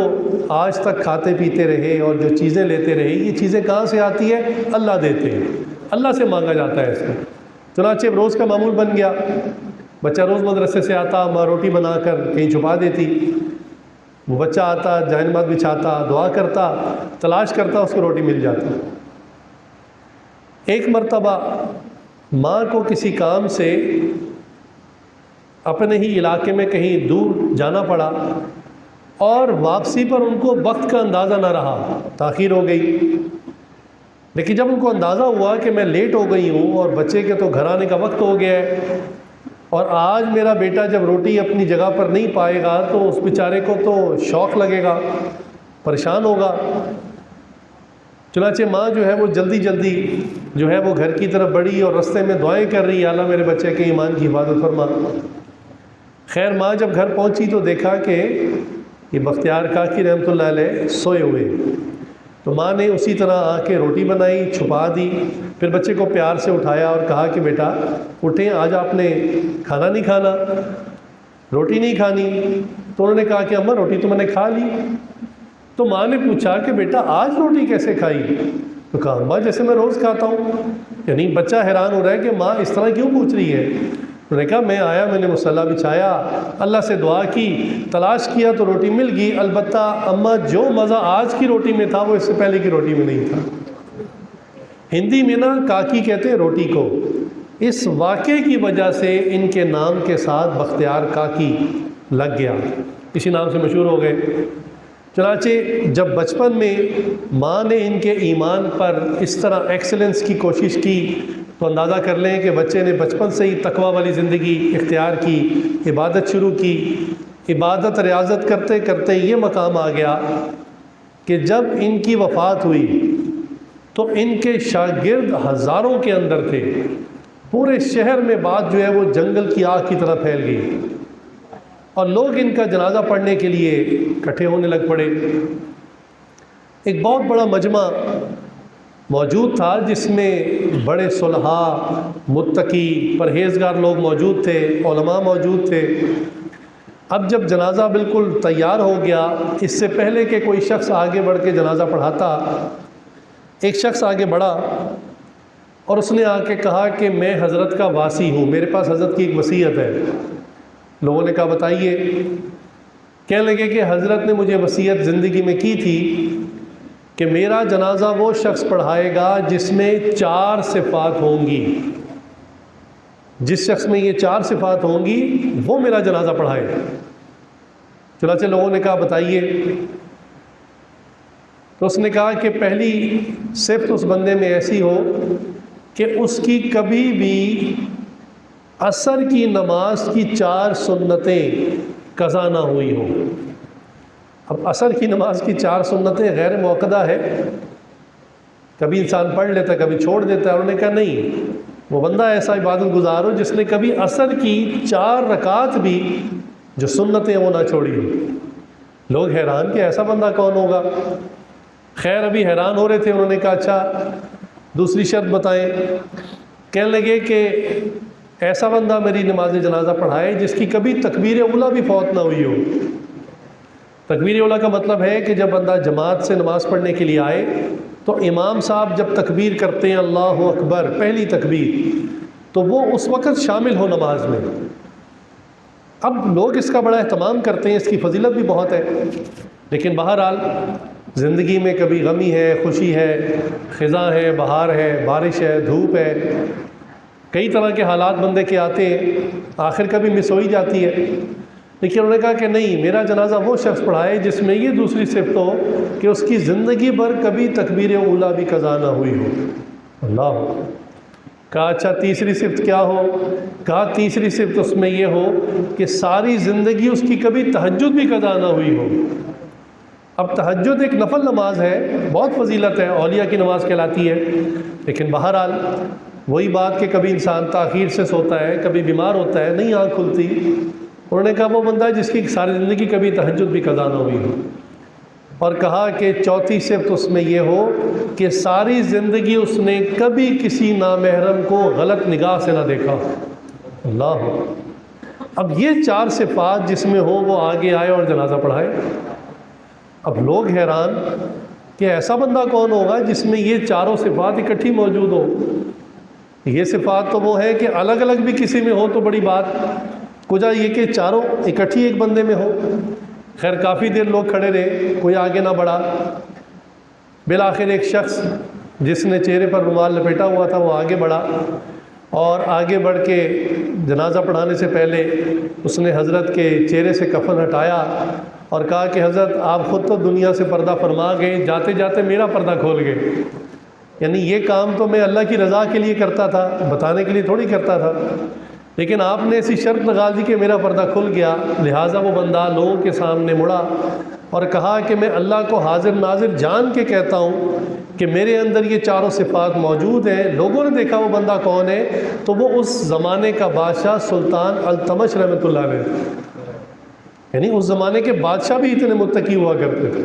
آج تک کھاتے پیتے رہے اور جو چیزیں لیتے رہے، یہ چیزیں کہاں سے آتی ہے؟ اللہ دیتے ہیں، اللہ سے مانگا جاتا ہے اس میں۔ چنانچہ روز کا معمول بن گیا، بچہ روز مدرسے سے آتا، ماں روٹی بنا کر کہیں چھپا دیتی، وہ بچہ آتا، جائے نماز بچھاتا، دعا کرتا، تلاش کرتا، اس کو روٹی مل جاتی۔ ایک مرتبہ ماں کو کسی کام سے اپنے ہی علاقے میں کہیں دور جانا پڑا اور واپسی پر ان کو وقت کا اندازہ نہ رہا، تاخیر ہو گئی۔ لیکن جب ان کو اندازہ ہوا کہ میں لیٹ ہو گئی ہوں اور بچے کے تو گھر آنے کا وقت ہو گیا ہے اور آج میرا بیٹا جب روٹی اپنی جگہ پر نہیں پائے گا تو اس بیچارے کو تو شوق لگے گا، پریشان ہوگا۔ چنانچہ ماں جو ہے وہ جلدی جلدی جو ہے وہ گھر کی طرف بڑھی اور رستے میں دعائیں کر رہی ہے، اللہ میرے بچے کے ایمان کی حفاظت فرما۔ خیر ماں جب گھر پہنچی تو دیکھا کہ یہ بختیار کاکی رحمۃ اللہ علیہ سوئے ہوئے۔ تو ماں نے اسی طرح آ کے روٹی بنائی، چھپا دی، پھر بچے کو پیار سے اٹھایا اور کہا کہ بیٹا اٹھیں، آج آپ نے کھانا نہیں کھانا، روٹی نہیں کھانی؟ تو انہوں نے کہا کہ اماں روٹی تو میں نے کھا لی۔ تو ماں نے پوچھا کہ بیٹا آج روٹی کیسے کھائی؟ تو کہا اماں جیسے میں روز کھاتا ہوں۔ یعنی بچہ حیران ہو رہا ہے کہ ماں اس طرح کیوں پوچھ رہی ہے۔ انہوں نے کہا میں آیا، میں نے مصلی بچھایا، اللہ سے دعا کی، تلاش کیا تو روٹی مل گئی، البتہ اماں جو مزہ آج کی روٹی میں تھا وہ اس سے پہلے کی روٹی میں نہیں تھا۔ ہندی میں نا کاکی کہتے ہیں روٹی کو۔ اس واقعے کی وجہ سے ان کے نام کے ساتھ بختیار کاکی لگ گیا، اسی نام سے مشہور ہو گئے۔ چنانچہ جب بچپن میں ماں نے ان کے ایمان پر اس طرح ایکسلنس کی کوشش کی تو اندازہ کر لیں کہ بچے نے بچپن سے ہی تقویٰ والی زندگی اختیار کی، عبادت شروع کی، عبادت ریاضت کرتے کرتے یہ مقام آ گیا کہ جب ان کی وفات ہوئی تو ان کے شاگرد ہزاروں کے اندر تھے، پورے شہر میں بات جو ہے وہ جنگل کی آگ کی طرح پھیل گئی، اور لوگ ان کا جنازہ پڑھنے کے لیے اکٹھے ہونے لگ پڑے۔ ایک بہت بڑا مجمع موجود تھا جس میں بڑے صلحاء، متقی، پرہیزگار لوگ موجود تھے، علماء موجود تھے۔ اب جب جنازہ بالکل تیار ہو گیا، اس سے پہلے کہ کوئی شخص آگے بڑھ کے جنازہ پڑھاتا، ایک شخص آگے بڑھا اور اس نے آ کے کہا کہ میں حضرت کا واسی ہوں، میرے پاس حضرت کی ایک وصیت ہے۔ لوگوں نے کہا بتائیے۔ کہنے لگے کہ حضرت نے مجھے وصیت زندگی میں کی تھی کہ میرا جنازہ وہ شخص پڑھائے گا جس میں 4 صفات ہوں گی، جس شخص میں یہ 4 صفات ہوں گی وہ میرا جنازہ پڑھائے۔ چنانچہ لوگوں نے کہا بتائیے۔ تو اس نے کہا کہ پہلی صفت اس بندے میں ایسی ہو کہ اس کی کبھی بھی عصر کی نماز کی 4 سنتیں قضا نہ ہوئی ہوں۔ اب عصر کی نماز کی 4 سنتیں غیر موقدہ ہے، کبھی انسان پڑھ لیتا ہے کبھی چھوڑ دیتا ہے۔ انہوں نے کہا نہیں، وہ بندہ ایسا عبادت گزار ہو جس نے کبھی عصر کی 4 رکعت بھی جو سنتیں وہ نہ چھوڑی ہوں۔ لوگ حیران کہ ایسا بندہ کون ہوگا؟ خیر ابھی حیران ہو رہے تھے، انہوں نے کہا اچھا دوسری شرط بتائیں۔ کہنے لگے کہ ایسا بندہ میری نماز جنازہ پڑھائے جس کی کبھی تکبیر اولیٰ بھی فوت نہ ہوئی ہو۔ تکبیر اولیٰ کا مطلب ہے کہ جب بندہ جماعت سے نماز پڑھنے کے لیے آئے تو امام صاحب جب تکبیر کرتے ہیں اللہ اکبر، پہلی تکبیر، تو وہ اس وقت شامل ہو نماز میں۔ اب لوگ اس کا بڑا اہتمام کرتے ہیں، اس کی فضیلت بھی بہت ہے، لیکن بہرحال زندگی میں کبھی غمی ہے، خوشی ہے، خزاں ہے، بہار ہے، بارش ہے، دھوپ ہے، کئی طرح کے حالات بندے کے آتے ہیں، آخر کبھی مس ہو ہی جاتی ہے۔ لیکن انہوں نے کہا کہ نہیں، میرا جنازہ وہ شخص پڑھائے جس میں یہ دوسری صفت ہو کہ اس کی زندگی بھر کبھی تکبیر اولیٰ بھی قضا نہ ہوئی ہو۔ اللہ۔ کہا اچھا تیسری صفت کیا ہو؟ کہا تیسری صفت اس میں یہ ہو کہ ساری زندگی اس کی کبھی تہجد بھی قضا نہ ہوئی ہو۔ اب تہجد ایک نفل نماز ہے، بہت فضیلت ہے، اولیاء کی نماز کہلاتی ہے، لیکن بہرحال وہی بات کہ کبھی انسان تاخیر سے سوتا ہے، کبھی بیمار ہوتا ہے، نہیں آنکھ کھلتی۔ انہوں نے کہا وہ بندہ ہے جس کی ساری زندگی کبھی تہجد بھی قضا نہ ہوئی ہو۔ اور کہا کہ چوتھی صفت اس میں یہ ہو کہ ساری زندگی اس نے کبھی کسی نامحرم کو غلط نگاہ سے نہ دیکھا۔ اللہ۔ اب یہ 4 صفات جس میں ہو وہ آگے آئے اور جنازہ پڑھائے۔ اب لوگ حیران کہ ایسا بندہ کون ہوگا جس میں یہ 4 صفات اکٹھی موجود ہو۔ یہ صفات تو وہ ہے کہ الگ الگ بھی کسی میں ہو تو بڑی بات، کجا یہ کہ چاروں اکٹھی ایک بندے میں ہو۔ خیر کافی دیر لوگ کھڑے رہے، کوئی آگے نہ بڑھا۔ بالآخر ایک شخص جس نے چہرے پر رومال لپیٹا ہوا تھا وہ آگے بڑھا، اور آگے بڑھ کے جنازہ پڑھانے سے پہلے اس نے حضرت کے چہرے سے کفن ہٹایا اور کہا کہ حضرت آپ خود تو دنیا سے پردہ فرما گئے، جاتے جاتے میرا پردہ کھول گئے۔ یعنی یہ کام تو میں اللہ کی رضا کے لیے کرتا تھا، بتانے کے لیے تھوڑی کرتا تھا، لیکن آپ نے ایسی شرط لگا دی کہ میرا پردہ کھل گیا۔ لہٰذا وہ بندہ لوگوں کے سامنے مڑا اور کہا کہ میں اللہ کو حاضر ناظر جان کے کہتا ہوں کہ میرے اندر یہ 4 صفات موجود ہیں۔ لوگوں نے دیکھا وہ بندہ کون ہے، تو وہ اس زمانے کا بادشاہ سلطان التمش رحمۃ اللہ علیہ، یعنی اس زمانے کے بادشاہ بھی اتنے متقی ہوا کرتے تھے۔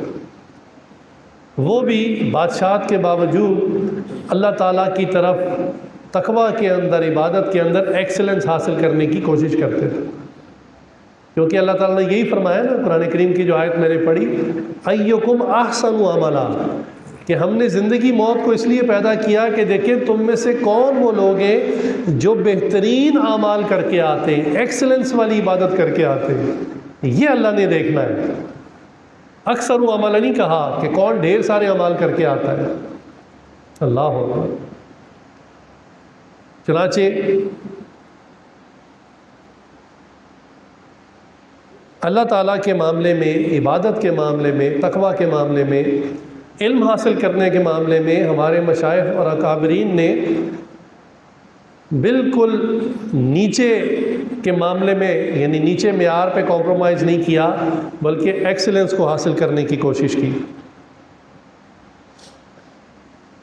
وہ بھی بادشاہت کے باوجود اللہ تعالیٰ کی طرف تقوی کے اندر، عبادت کے اندر ایکسلنس حاصل کرنے کی کوشش کرتے تھے، کیونکہ اللہ تعالیٰ نے یہی فرمایا نا قرآن کریم کی جو آیت میں نے پڑھی، ایکم احسن عملا، کہ ہم نے زندگی موت کو اس لیے پیدا کیا کہ دیکھیں تم میں سے کون وہ لوگ ہیں جو بہترین اعمال کر کے آتے ہیں، ایکسلنس والی عبادت کر کے آتے ہیں، یہ اللہ نے دیکھنا ہے۔ اکثر عمل نہیں کہا کہ کون ڈھیر سارے اعمال کر کے آتا ہے۔ اللہ اکبر۔ چنانچہ اللہ تعالیٰ کے معاملے میں، عبادت کے معاملے میں، تقوی کے معاملے میں، علم حاصل کرنے کے معاملے میں ہمارے مشائخ اور اکابرین نے بالکل نیچے کے معاملے میں، یعنی نیچے معیار پہ کمپرومائز نہیں کیا، بلکہ ایکسلنس کو حاصل کرنے کی کوشش کی۔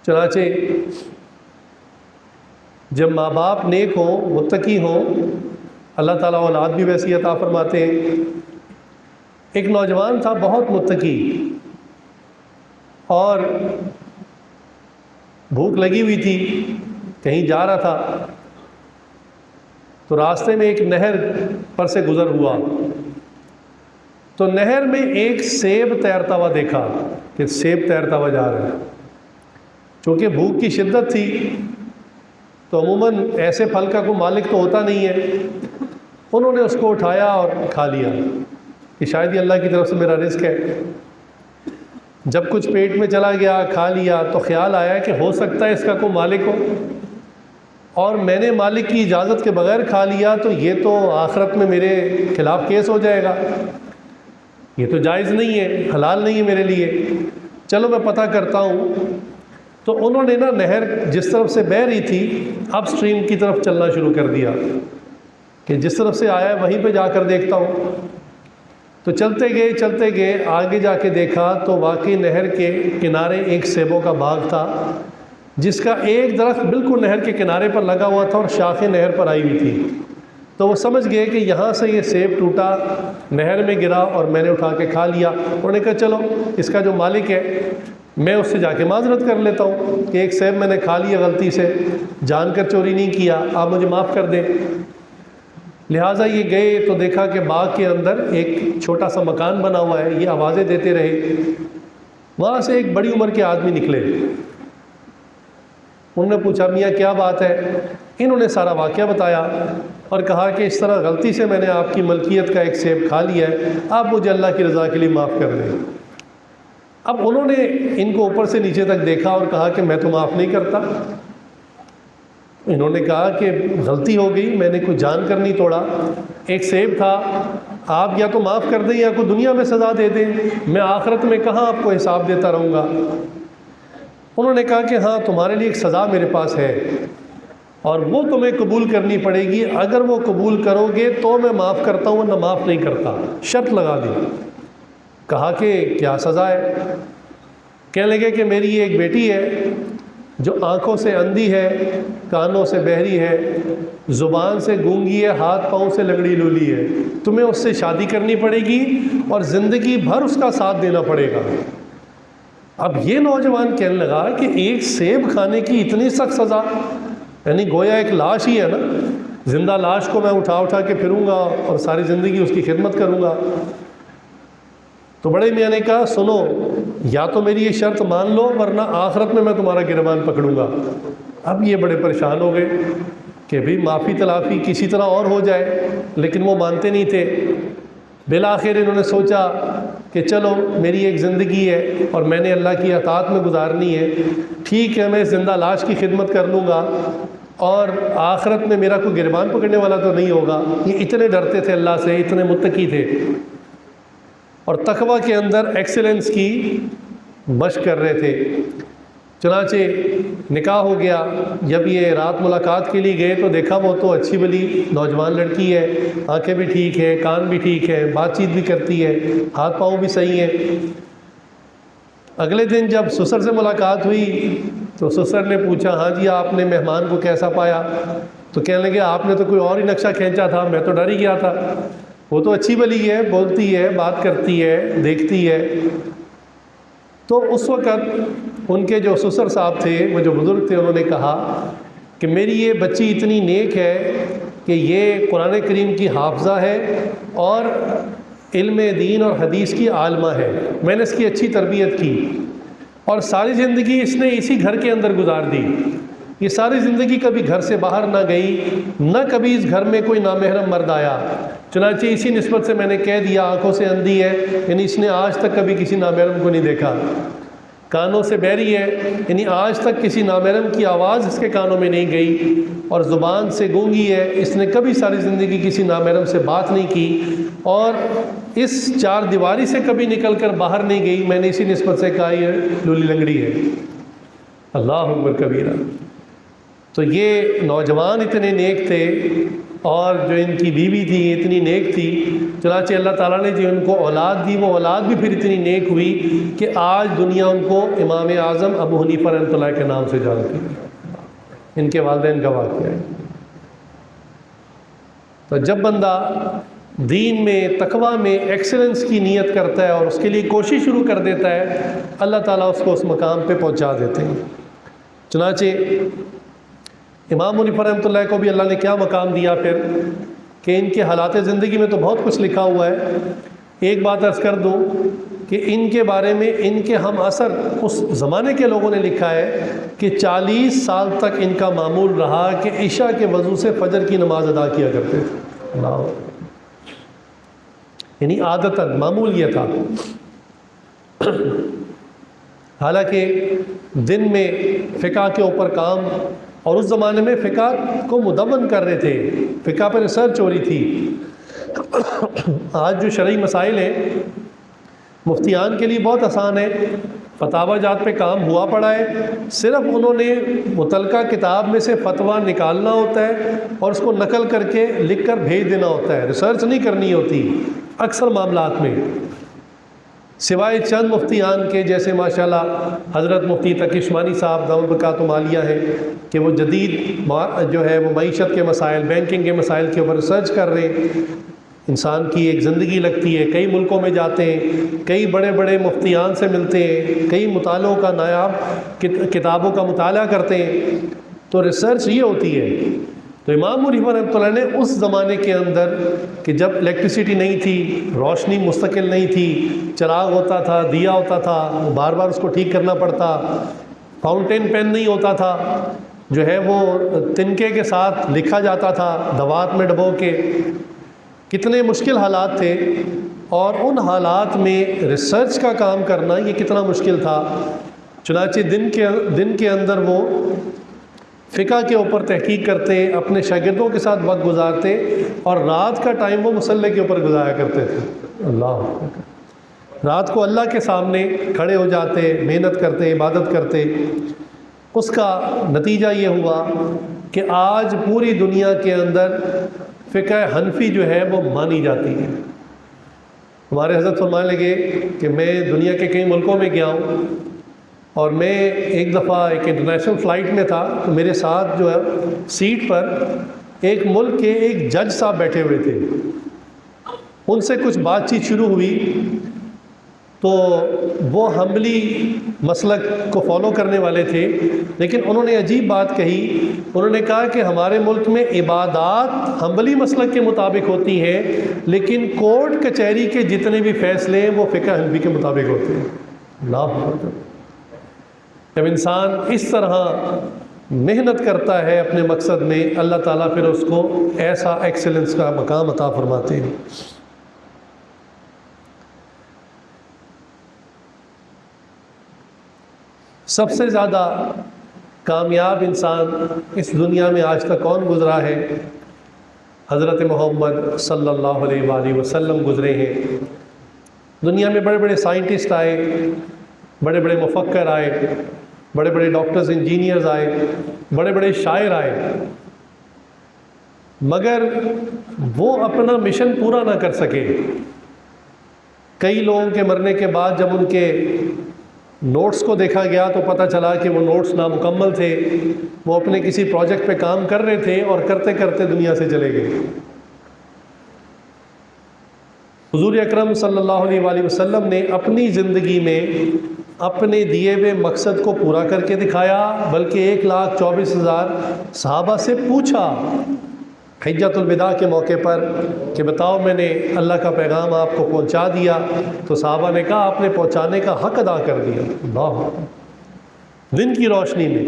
چنانچہ جب ماں باپ نیک ہوں، متقی ہوں، اللہ تعالیٰ اولاد بھی ویسی عطا فرماتے ہیں۔ ایک نوجوان تھا بہت متقی، اور بھوک لگی ہوئی تھی، کہیں جا رہا تھا تو راستے میں ایک نہر پر سے گزر ہوا، تو نہر میں ایک سیب تیرتا ہوا دیکھا کہ سیب تیرتا ہوا جا رہا ہے۔ چونکہ بھوک کی شدت تھی تو عموماً ایسے پھل کا کوئی مالک تو ہوتا نہیں ہے، انہوں نے اس کو اٹھایا اور کھا لیا کہ شاید یہ اللہ کی طرف سے میرا رزق ہے۔ جب کچھ پیٹ میں چلا گیا، کھا لیا، تو خیال آیا کہ ہو سکتا ہے اس کا کوئی مالک ہو، اور میں نے مالک کی اجازت کے بغیر کھا لیا تو یہ تو آخرت میں میرے خلاف کیس ہو جائے گا، یہ تو جائز نہیں ہے، حلال نہیں ہے میرے لیے، چلو میں پتہ کرتا ہوں۔ تو انہوں نے نا نہر جس طرف سے بہہ رہی تھی اپ سٹریم کی طرف چلنا شروع کر دیا کہ جس طرف سے آیا ہے وہیں پہ جا کر دیکھتا ہوں۔ تو چلتے گئے آگے جا کے دیکھا تو واقعی نہر کے کنارے ایک سیبوں کا باغ تھا، جس کا ایک درخت بالکل نہر کے کنارے پر لگا ہوا تھا اور شاخیں نہر پر آئی ہوئی تھی۔ تو وہ سمجھ گئے کہ یہاں سے یہ سیب ٹوٹا، نہر میں گرا اور میں نے اٹھا کے کھا لیا۔ انہوں نے کہا چلو اس کا جو مالک ہے میں اس سے جا کے معذرت کر لیتا ہوں کہ ایک سیب میں نے کھا لیا غلطی سے، جان کر چوری نہیں کیا، آپ مجھے معاف کر دیں۔ لہٰذا یہ گئے تو دیکھا کہ باغ کے اندر ایک چھوٹا سا مکان بنا ہوا ہے، یہ آوازیں دیتے رہے۔ وہاں سے ایک بڑی عمر کے آدمی نکلے، انہوں نے پوچھا میاں کیا بات ہے؟ انہوں نے سارا واقعہ بتایا اور کہا کہ اس طرح غلطی سے میں نے آپ کی ملکیت کا ایک سیب کھا لیا ہے، آپ مجھے اللہ کی رضا کے لیے معاف کر دیں۔ اب انہوں نے ان کو اوپر سے نیچے تک دیکھا اور کہا کہ میں تو معاف نہیں کرتا۔ انہوں نے کہا کہ غلطی ہو گئی، میں نے کوئی جان کر نہیں توڑا، ایک سیب تھا، آپ یا تو معاف کر دیں یا کوئی دنیا میں سزا دے دیں، میں آخرت میں کہاں آپ کو حساب دیتا رہوں گا۔ انہوں نے کہا کہ ہاں تمہارے لیے ایک سزا میرے پاس ہے اور وہ تمہیں قبول کرنی پڑے گی، اگر وہ قبول کرو گے تو میں معاف کرتا ہوں ورنہ معاف نہیں کرتا۔ شرط لگا دی۔ کہا کہ کیا سزا ہے؟ کہنے لگے کہ میری یہ ایک بیٹی ہے جو آنکھوں سے اندھی ہے، کانوں سے بہری ہے، زبان سے گونگی ہے، ہاتھ پاؤں سے لنگڑی لولی ہے، تمہیں اس سے شادی کرنی پڑے گی اور زندگی بھر اس کا ساتھ دینا پڑے گا۔ اب یہ نوجوان کہنے لگا کہ ایک سیب کھانے کی اتنی سخت سزا، یعنی گویا ایک لاش ہی ہے نا، زندہ لاش کو میں اٹھا کے پھروں گا اور ساری زندگی اس کی خدمت کروں گا۔ تو بڑے میاں نے کہا سنو، یا تو میری یہ شرط مان لو ورنہ آخرت میں تمہارا گریبان پکڑوں گا۔ اب یہ بڑے پریشان ہو گئے کہ بھی معافی تلافی کسی طرح اور ہو جائے، لیکن وہ مانتے نہیں تھے۔ بالآخر انہوں نے سوچا کہ چلو میری ایک زندگی ہے اور میں نے اللہ کی اطاعت میں گزارنی ہے، ٹھیک ہے میں زندہ لاش کی خدمت کر لوں گا اور آخرت میں میرا کوئی گریبان پکڑنے والا تو نہیں ہوگا۔ یہ اتنے ڈرتے تھے اللہ سے، اتنے متقی تھے اور تقوی کے اندر ایکسلنس کی مشق کر رہے تھے۔ چنانچہ نکاح ہو گیا۔ جب یہ رات ملاقات کے لیے گئے تو دیکھا وہ تو اچھی بلی نوجوان لڑکی ہے، آنکھیں بھی ٹھیک ہے، کان بھی ٹھیک ہے، بات چیت بھی کرتی ہے، ہاتھ پاؤں بھی صحیح ہیں۔ اگلے دن جب سسر سے ملاقات ہوئی تو سسر نے پوچھا ہاں جی آپ نے مہمان کو کیسا پایا؟ تو کہنے لگے آپ نے تو کوئی اور ہی نقشہ کھینچا تھا، میں تو ڈر ہی گیا تھا، وہ تو اچھی بلی ہے، بولتی ہے، بات کرتی ہے، دیکھتی ہے۔ تو اس وقت ان کے جو سسر صاحب تھے، وہ جو بزرگ تھے، انہوں نے کہا کہ میری یہ بچی اتنی نیک ہے کہ یہ قرآن کریم کی حافظہ ہے اور علم دین اور حدیث کی عالمہ ہے، میں نے اس کی اچھی تربیت کی اور ساری زندگی اس نے اسی گھر کے اندر گزار دی، یہ ساری زندگی کبھی گھر سے باہر نہ گئی، نہ کبھی اس گھر میں کوئی نامحرم مرد آیا، چنانچہ اسی نسبت سے میں نے کہہ دیا آنکھوں سے اندھی ہے، یعنی اس نے آج تک کبھی کسی نامحرم کو نہیں دیکھا، کانوں سے بہری ہے، یعنی آج تک کسی نامحرم کی آواز اس کے کانوں میں نہیں گئی، اور زبان سے گونگی ہے، اس نے کبھی ساری زندگی کسی نامحرم سے بات نہیں کی، اور اس چار دیواری سے کبھی نکل کر باہر نہیں گئی، میں نے اسی نسبت سے کہا یہ لولی لنگڑی ہے۔ اللہ اکبر کبیرہ۔ تو یہ نوجوان اتنے نیک تھے اور جو ان کی بیوی تھی اتنی نیک تھی، چنانچہ اللہ تعالیٰ نے جو ان کو اولاد دی وہ اولاد بھی پھر اتنی نیک ہوئی کہ آج دنیا ان کو امام اعظم ابو حنیفہ رحمۃ اللہ کے نام سے جانتی ہے، ان کے والدین کا واقعہ ہے۔ تو جب بندہ دین میں، تقویٰ میں ایکسلنس کی نیت کرتا ہے اور اس کے لیے کوشش شروع کر دیتا ہے، اللہ تعالیٰ اس کو اس مقام پہ پہنچا دیتے ہیں۔ چنانچہ امام حنیفہ رحمۃ اللہ کو بھی اللہ نے کیا مقام دیا پھر کہ ان کے حالات زندگی میں تو بہت کچھ لکھا ہوا ہے، ایک بات عرض کر دوں کہ ان کے بارے میں ان کے ہم عصر اس زمانے کے لوگوں نے لکھا ہے کہ 40 سال تک ان کا معمول رہا کہ عشاء کے وضو سے فجر کی نماز ادا کیا کرتے تھے، اللہ، یعنی عادتاً معمول یہ تھا۔ حالانکہ دن میں فقہ کے اوپر کام، اور اس زمانے میں فقہ کو مدون کر رہے تھے، فقہ پر ریسرچ ہو رہی تھی۔ آج جو شرعی مسائل ہیں مفتیان کے لیے بہت آسان ہے، فتاوی جات پہ کام ہوا پڑا ہے، صرف انہوں نے متعلقہ کتاب میں سے فتویٰ نکالنا ہوتا ہے اور اس کو نقل کر کے لکھ کر بھیج دینا ہوتا ہے، ریسرچ نہیں کرنی ہوتی اکثر معاملات میں، سوائے چند مفتیان کے جیسے ماشاءاللہ حضرت مفتی تقی عثمانی صاحب دامت برکاتہم عالیہ ہیں کہ وہ جدید جو ہے وہ معیشت کے مسائل، بینکنگ کے مسائل کے اوپر ریسرچ کر رہے ہیں۔ انسان کی ایک زندگی لگتی ہے، کئی ملکوں میں جاتے ہیں، کئی بڑے بڑے مفتیان سے ملتے ہیں، کئی مطالعوں کا نایاب کتابوں کا مطالعہ کرتے ہیں، تو ریسرچ یہ ہوتی ہے۔ تو امام حنیفہ رحمۃ اللہ نے اس زمانے کے اندر کہ جب الیکٹریسٹی نہیں تھی، روشنی مستقل نہیں تھی، چراغ ہوتا تھا، دیا ہوتا تھا، بار بار اس کو ٹھیک کرنا پڑتا، فاؤنٹین پین نہیں ہوتا تھا، جو ہے وہ تنکے کے ساتھ لکھا جاتا تھا دوات میں ڈبو کے، کتنے مشکل حالات تھے، اور ان حالات میں ریسرچ کا کام کرنا یہ کتنا مشکل تھا۔ چنانچہ دن کے اندر وہ فقہ کے اوپر تحقیق کرتے، اپنے شاگردوں کے ساتھ وقت گزارتے، اور رات کا ٹائم وہ مصلی کے اوپر گزارا کرتے تھے۔ اللہ، رات کو اللہ کے سامنے کھڑے ہو جاتے، محنت کرتے، عبادت کرتے۔ اس کا نتیجہ یہ ہوا کہ آج پوری دنیا کے اندر فقہ حنفی جو ہے وہ مانی جاتی ہے۔ ہمارے حضرت فرمانے لگے کہ میں دنیا کے کئی ملکوں میں گیا ہوں، اور میں ایک دفعہ ایک انٹرنیشنل فلائٹ میں تھا، تو میرے ساتھ جو ہے سیٹ پر ایک ملک کے ایک جج صاحب بیٹھے ہوئے تھے، ان سے کچھ بات چیت شروع ہوئی، تو وہ حنبلی مسلک کو فالو کرنے والے تھے، لیکن انہوں نے عجیب بات کہی، انہوں نے کہا کہ ہمارے ملک میں عبادات حنبلی مسلک کے مطابق ہوتی ہیں، لیکن کورٹ کچہری کے جتنے بھی فیصلے ہیں وہ فقہ حنفی کے مطابق ہوتے ہیں۔ اللہ اکبر۔ جب انسان اس طرح محنت کرتا ہے اپنے مقصد میں، اللہ تعالیٰ پھر اس کو ایسا ایکسلنس کا مقام عطا فرماتے ہیں۔ سب سے زیادہ کامیاب انسان اس دنیا میں آج تک کون گزرا ہے؟ حضرت محمد صلی اللہ علیہ وآلہ وسلم گزرے ہیں۔ دنیا میں بڑے بڑے سائنٹسٹ آئے، بڑے بڑے مفکر آئے، بڑے بڑے ڈاکٹرز، انجینئرز آئے، بڑے بڑے شاعر آئے، مگر وہ اپنا مشن پورا نہ کر سکے۔ کئی لوگوں کے مرنے کے بعد جب ان کے نوٹس کو دیکھا گیا تو پتہ چلا کہ وہ نوٹس نامکمل تھے، وہ اپنے کسی پروجیکٹ پہ کام کر رہے تھے اور کرتے کرتے دنیا سے چلے گئے۔ حضور اکرم صلی اللہ علیہ وآلہ وسلم نے اپنی زندگی میں اپنے دیے ہوئے مقصد کو پورا کر کے دکھایا، بلکہ 1,24,000 صحابہ سے پوچھا حجۃ الوداع کے موقع پر کہ بتاؤ میں نے اللہ کا پیغام آپ کو پہنچا دیا، تو صحابہ نے کہا آپ نے پہنچانے کا حق ادا کر دیا۔ اللہ، دن کی روشنی میں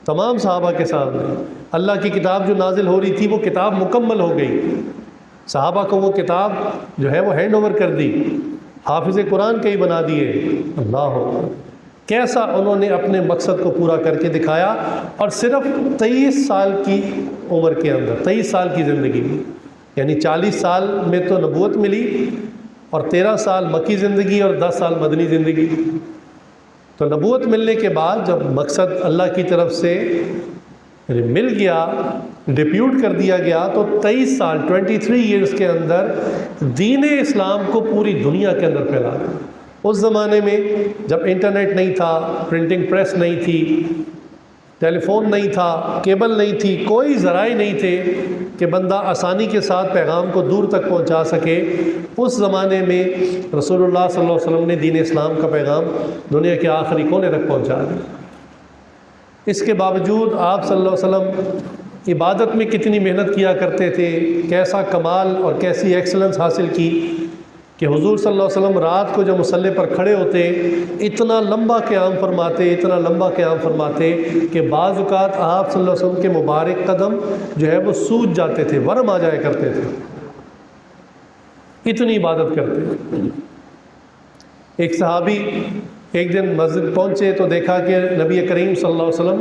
تمام صحابہ کے سامنے اللہ کی کتاب جو نازل ہو رہی تھی وہ کتاب مکمل ہو گئی، صحابہ کو وہ کتاب جو ہے وہ ہینڈ اوور کر دی، حافظ قرآن کئی بنا دیے۔ اللہ، کیسا انہوں نے اپنے مقصد کو پورا کر کے دکھایا، اور صرف 23 سال کی عمر کے اندر، 23 سال کی زندگی میں، یعنی 40 سال میں تو نبوت ملی، اور 13 سال مکی زندگی اور 10 سال مدنی زندگی۔ تو نبوت ملنے کے بعد جب مقصد اللہ کی طرف سے مل گیا، ڈیپیوٹ کر دیا گیا، تو 23 سال 23 ایئرز کے اندر دین اسلام کو پوری دنیا کے اندر پھیلا دیا۔ اس زمانے میں جب انٹرنیٹ نہیں تھا، پرنٹنگ پریس نہیں تھی، ٹیلی فون نہیں تھا، کیبل نہیں تھی، کوئی ذرائع نہیں تھے کہ بندہ آسانی کے ساتھ پیغام کو دور تک پہنچا سکے، اس زمانے میں رسول اللہ صلی اللہ علیہ وسلم نے دین اسلام کا پیغام دنیا کے آخری کونے تک پہنچا دیا۔ اس کے باوجود آپ صلی اللہ علیہ وسلم عبادت میں کتنی محنت کیا کرتے تھے، کیسا کمال اور کیسی ایکسلنس حاصل کی کہ حضور صلی اللہ علیہ وسلم رات کو جب مصلی پر کھڑے ہوتے اتنا لمبا قیام فرماتے، اتنا لمبا قیام فرماتے کہ بعض اوقات آپ صلی اللہ علیہ وسلم کے مبارک قدم جو ہے وہ سوج جاتے تھے، ورم آ جایا کرتے تھے، اتنی عبادت کرتے۔ ایک صحابی ایک دن مسجد پہنچے تو دیکھا کہ نبی کریم صلی اللہ علیہ وسلم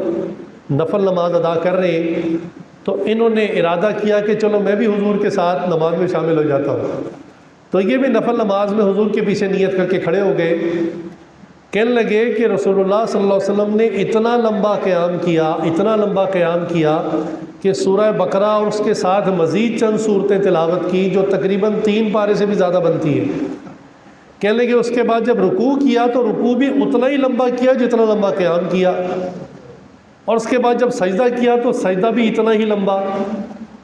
نفل نماز ادا کر رہے ہیں، تو انہوں نے ارادہ کیا کہ چلو میں بھی حضور کے ساتھ نماز میں شامل ہو جاتا ہوں۔ تو یہ بھی نفل نماز میں حضور کے پیچھے نیت کر کے کھڑے ہو گئے، کہنے لگے کہ رسول اللہ صلی اللہ علیہ وسلم نے اتنا لمبا قیام کیا، اتنا لمبا قیام کیا کہ سورہ بقرہ اور اس کے ساتھ مزید چند صورتیں تلاوت کی جو تقریباً 3 پارے سے بھی زیادہ بنتی ہے۔ کہنے لگے اس کے بعد جب رکوع کیا تو رکوع بھی اتنا ہی لمبا کیا جتنا لمبا قیام کیا، اور اس کے بعد جب سجدہ کیا تو سجدہ بھی اتنا ہی لمبا۔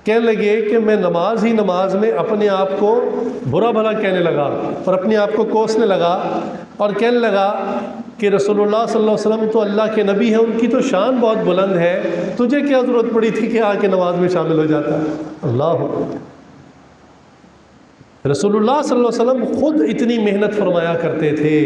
کہنے لگے کہ میں نماز ہی نماز میں اپنے آپ کو برا بھلا کہنے لگا اور اپنے آپ کو کوسنے لگا، اور کہنے لگا کہ رسول اللہ صلی اللہ علیہ وسلم تو اللہ کے نبی ہیں، ان کی تو شان بہت بلند ہے، تجھے کیا ضرورت پڑی تھی کہ آ کے نماز میں شامل ہو جاتا۔ اللہ، رسول اللہ صلی اللہ علیہ وسلم خود اتنی محنت فرمایا کرتے تھے،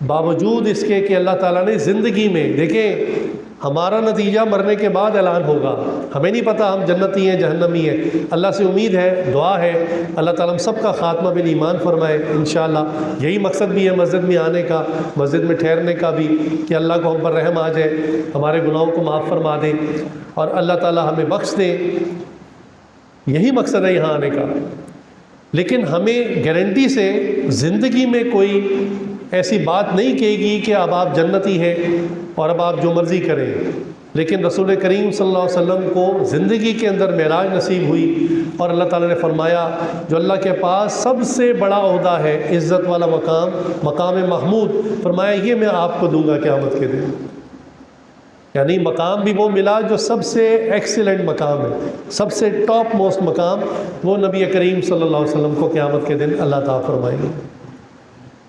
باوجود اس کے کہ اللہ تعالیٰ نے زندگی میں، دیکھیں ہمارا نتیجہ مرنے کے بعد اعلان ہوگا، ہمیں نہیں پتہ ہم جنتی ہیں جہنمی ہیں، اللہ سے امید ہے، دعا ہے اللہ تعالیٰ ہم سب کا خاتمہ بال ایمان فرمائے انشاءاللہ۔ یہی مقصد بھی ہے مسجد میں آنے کا، مسجد میں ٹھہرنے کا بھی، کہ اللہ کو ہم پر رحم آ جائے، ہمارے گناہوں کو معاف فرما دے اور اللہ تعالیٰ ہمیں بخش دے، یہی مقصد ہے یہاں آنے کا۔ لیکن ہمیں گارنٹی سے زندگی میں کوئی ایسی بات نہیں کہے گی کہ اب آپ جنتی ہیں اور اب آپ جو مرضی کریں، لیکن رسول کریم صلی اللہ علیہ وسلم کو زندگی کے اندر معراج نصیب ہوئی، اور اللہ تعالیٰ نے فرمایا جو اللہ کے پاس سب سے بڑا عہدہ ہے، عزت والا مقام، مقام محمود، فرمایا یہ میں آپ کو دوں گا قیامت کے دن۔ یعنی مقام بھی وہ ملا جو سب سے ایکسیلنٹ مقام ہے، سب سے ٹاپ موسٹ مقام، وہ نبی کریم صلی اللہ علیہ وسلم کو قیامت کے دن اللہ تعالیٰ فرمائیں گے۔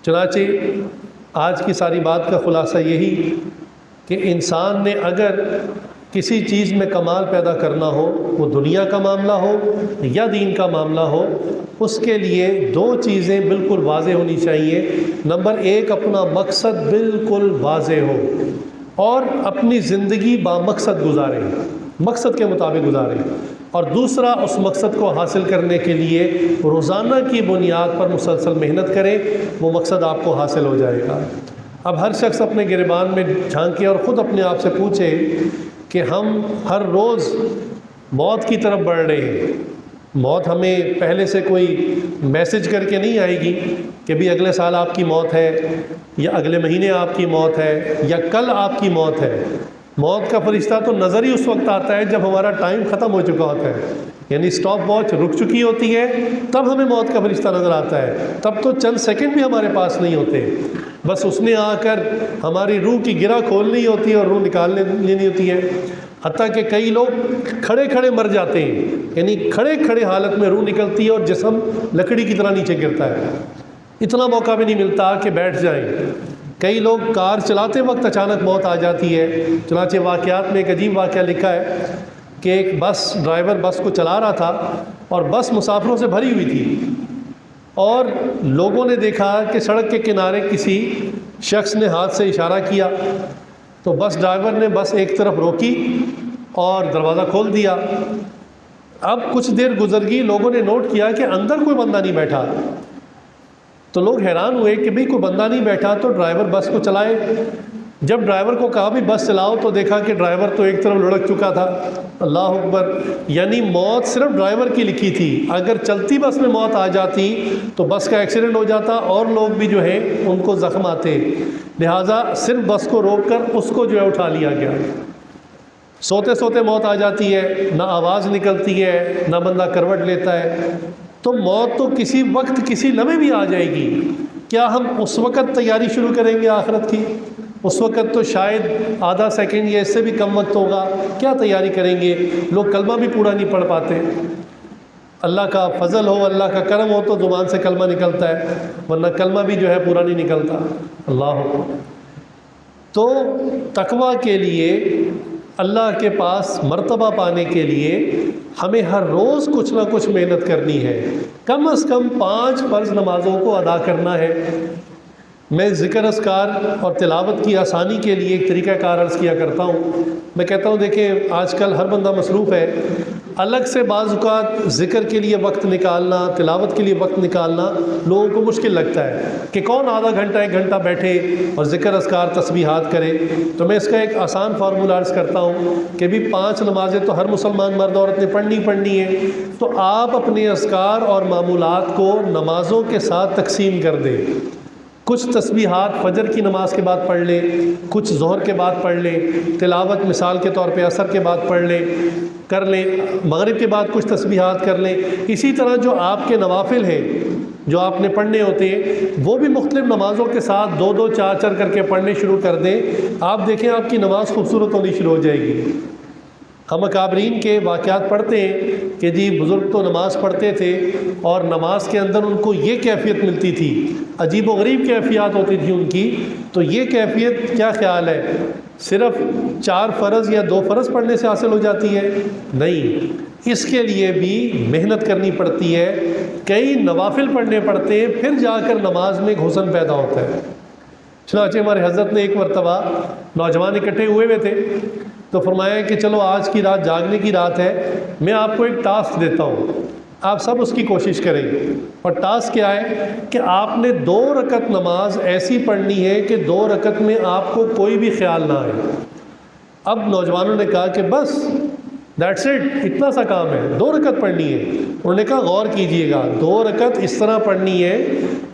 چنانچہ آج کی ساری بات کا خلاصہ یہی کہ انسان نے اگر کسی چیز میں کمال پیدا کرنا ہو، وہ دنیا کا معاملہ ہو یا دین کا معاملہ ہو، اس کے لیے 2 چیزیں بالکل واضح ہونی چاہیے۔ نمبر 1، اپنا مقصد بالکل واضح ہو اور اپنی زندگی بامقصد گزاریں، مقصد کے مطابق گزاریں، اور دوسرا اس مقصد کو حاصل کرنے کے لیے روزانہ کی بنیاد پر مسلسل محنت کریں، وہ مقصد آپ کو حاصل ہو جائے گا۔ اب ہر شخص اپنے گریبان میں جھانکے اور خود اپنے آپ سے پوچھے کہ ہم ہر روز موت کی طرف بڑھ رہے ہیں، موت ہمیں پہلے سے کوئی میسج کر کے نہیں آئے گی کہ بھی اگلے سال آپ کی موت ہے، یا اگلے مہینے آپ کی موت ہے، یا کل آپ کی موت ہے۔ موت کا فرشتہ تو نظر ہی اس وقت آتا ہے جب ہمارا ٹائم ختم ہو چکا ہوتا ہے، یعنی سٹاپ واچ رک چکی ہوتی ہے، تب ہمیں موت کا فرشتہ نظر آتا ہے، تب تو چند سیکنڈ بھی ہمارے پاس نہیں ہوتے، بس اس نے آ کر ہماری روح کی گرہ کھولنی ہوتی ہے اور روح نکال لینی ہوتی ہے۔ حتیٰ کہ کئی لوگ کھڑے کھڑے مر جاتے ہیں، یعنی کھڑے کھڑے حالت میں روح نکلتی ہے اور جسم لکڑی کی طرح نیچے گرتا ہے، اتنا موقع بھی نہیں ملتا کہ بیٹھ جائیں۔ کئی لوگ کار چلاتے وقت اچانک موت آ جاتی ہے۔ چنانچہ واقعات میں ایک عجیب واقعہ لکھا ہے کہ ایک ڈرائیور بس کو چلا رہا تھا اور بس مسافروں سے بھری ہوئی تھی، اور لوگوں نے دیکھا کہ سڑک کے کنارے کسی شخص نے ہاتھ سے اشارہ کیا، تو بس ڈرائیور نے بس ایک طرف روکی اور دروازہ کھول دیا۔ اب کچھ دیر گزر گئی، لوگوں نے نوٹ کیا کہ اندر کوئی بندہ نہیں بیٹھا، تو لوگ حیران ہوئے کہ بھئی کوئی بندہ نہیں بیٹھا تو ڈرائیور بس کو چلائے۔ جب ڈرائیور کو کہا بھی بس چلاؤ تو دیکھا کہ ڈرائیور تو ایک طرف لڑک چکا تھا۔ اللہ اکبر! یعنی موت صرف ڈرائیور کی لکھی تھی، اگر چلتی بس میں موت آ جاتی تو بس کا ایکسیڈنٹ ہو جاتا اور لوگ بھی جو ہیں ان کو زخم آتے، لہٰذا صرف بس کو روک کر اس کو جو ہے اٹھا لیا گیا۔ سوتے سوتے موت آ جاتی ہے، نہ آواز نکلتی ہے، نہ بندہ کروٹ لیتا ہے، تو موت تو کسی وقت کسی لمحے بھی آ جائے گی۔ کیا ہم اس وقت تیاری شروع کریں گے آخرت کی؟ اس وقت تو شاید آدھا سیکنڈ یا اس سے بھی کم وقت ہوگا، کیا تیاری کریں گے؟ لوگ کلمہ بھی پورا نہیں پڑھ پاتے۔ اللہ کا فضل ہو، اللہ کا کرم ہو تو زبان سے کلمہ نکلتا ہے، ورنہ کلمہ بھی جو ہے پورا نہیں نکلتا۔ اللہ تو تقویٰ کے لیے، اللہ کے پاس مرتبہ پانے کے لیے ہمیں ہر روز کچھ نہ کچھ محنت کرنی ہے، کم از کم 5 فرض نمازوں کو ادا کرنا ہے۔ میں ذکر اذکار اور تلاوت کی آسانی کے لیے ایک طریقہ کار عرض کیا کرتا ہوں۔ میں کہتا ہوں دیکھیں آج کل ہر بندہ مصروف ہے، الگ سے بعض اوقات ذکر کے لیے وقت نکالنا، تلاوت کے لیے وقت نکالنا لوگوں کو مشکل لگتا ہے کہ کون آدھا گھنٹہ 1 گھنٹہ بیٹھے اور ذکر اذکار تسبیحات کرے۔ تو میں اس کا ایک آسان فارمولہ عرض کرتا ہوں کہ بھی 5 نمازیں تو ہر مسلمان مرد عورت نے پڑھنی ہیں، تو آپ اپنے اذکار اور معمولات کو نمازوں کے ساتھ تقسیم کر دیں۔ کچھ تسبیحات فجر کی نماز کے بعد پڑھ لیں، کچھ ظہر کے بعد پڑھ لیں، تلاوت مثال کے طور پہ عصر کے بعد پڑھ لیں، کر لیں، مغرب کے بعد کچھ تسبیحات کر لیں۔ اسی طرح جو آپ کے نوافل ہیں جو آپ نے پڑھنے ہوتے ہیں وہ بھی مختلف نمازوں کے ساتھ 2 4 کر کے پڑھنے شروع کر دیں۔ آپ دیکھیں آپ کی نماز خوبصورت ہونی شروع ہو جائے گی۔ ہم اکابرین کے واقعات پڑھتے ہیں کہ جی بزرگ تو نماز پڑھتے تھے اور نماز کے اندر ان کو یہ کیفیت ملتی تھی، عجیب و غریب کیفیات ہوتی تھی ان کی۔ تو یہ کیفیت کیا خیال ہے صرف 4 فرض یا 2 فرض پڑھنے سے حاصل ہو جاتی ہے؟ نہیں، اس کے لیے بھی محنت کرنی پڑتی ہے، کئی نوافل پڑھنے پڑتے ہیں، پھر جا کر نماز میں ایک حسن پیدا ہوتا ہے۔ چنانچہ ہمارے حضرت نے ایک مرتبہ نوجوان اکٹھے ہوئے تھے تو فرمایا کہ چلو آج کی رات جاگنے کی رات ہے، میں آپ کو ایک ٹاسک دیتا ہوں، آپ سب اس کی کوشش کریں۔ اور ٹاسک کیا ہے کہ آپ نے 2 رکعت نماز ایسی پڑھنی ہے کہ 2 رکعت میں آپ کو کوئی بھی خیال نہ آئے۔ اب نوجوانوں نے کہا کہ بس دیٹس اٹ، اتنا سا کام ہے، 2 رکعت پڑھنی ہے۔ انہوں نے کہا غور کیجئے گا، 2 رکعت اس طرح پڑھنی ہے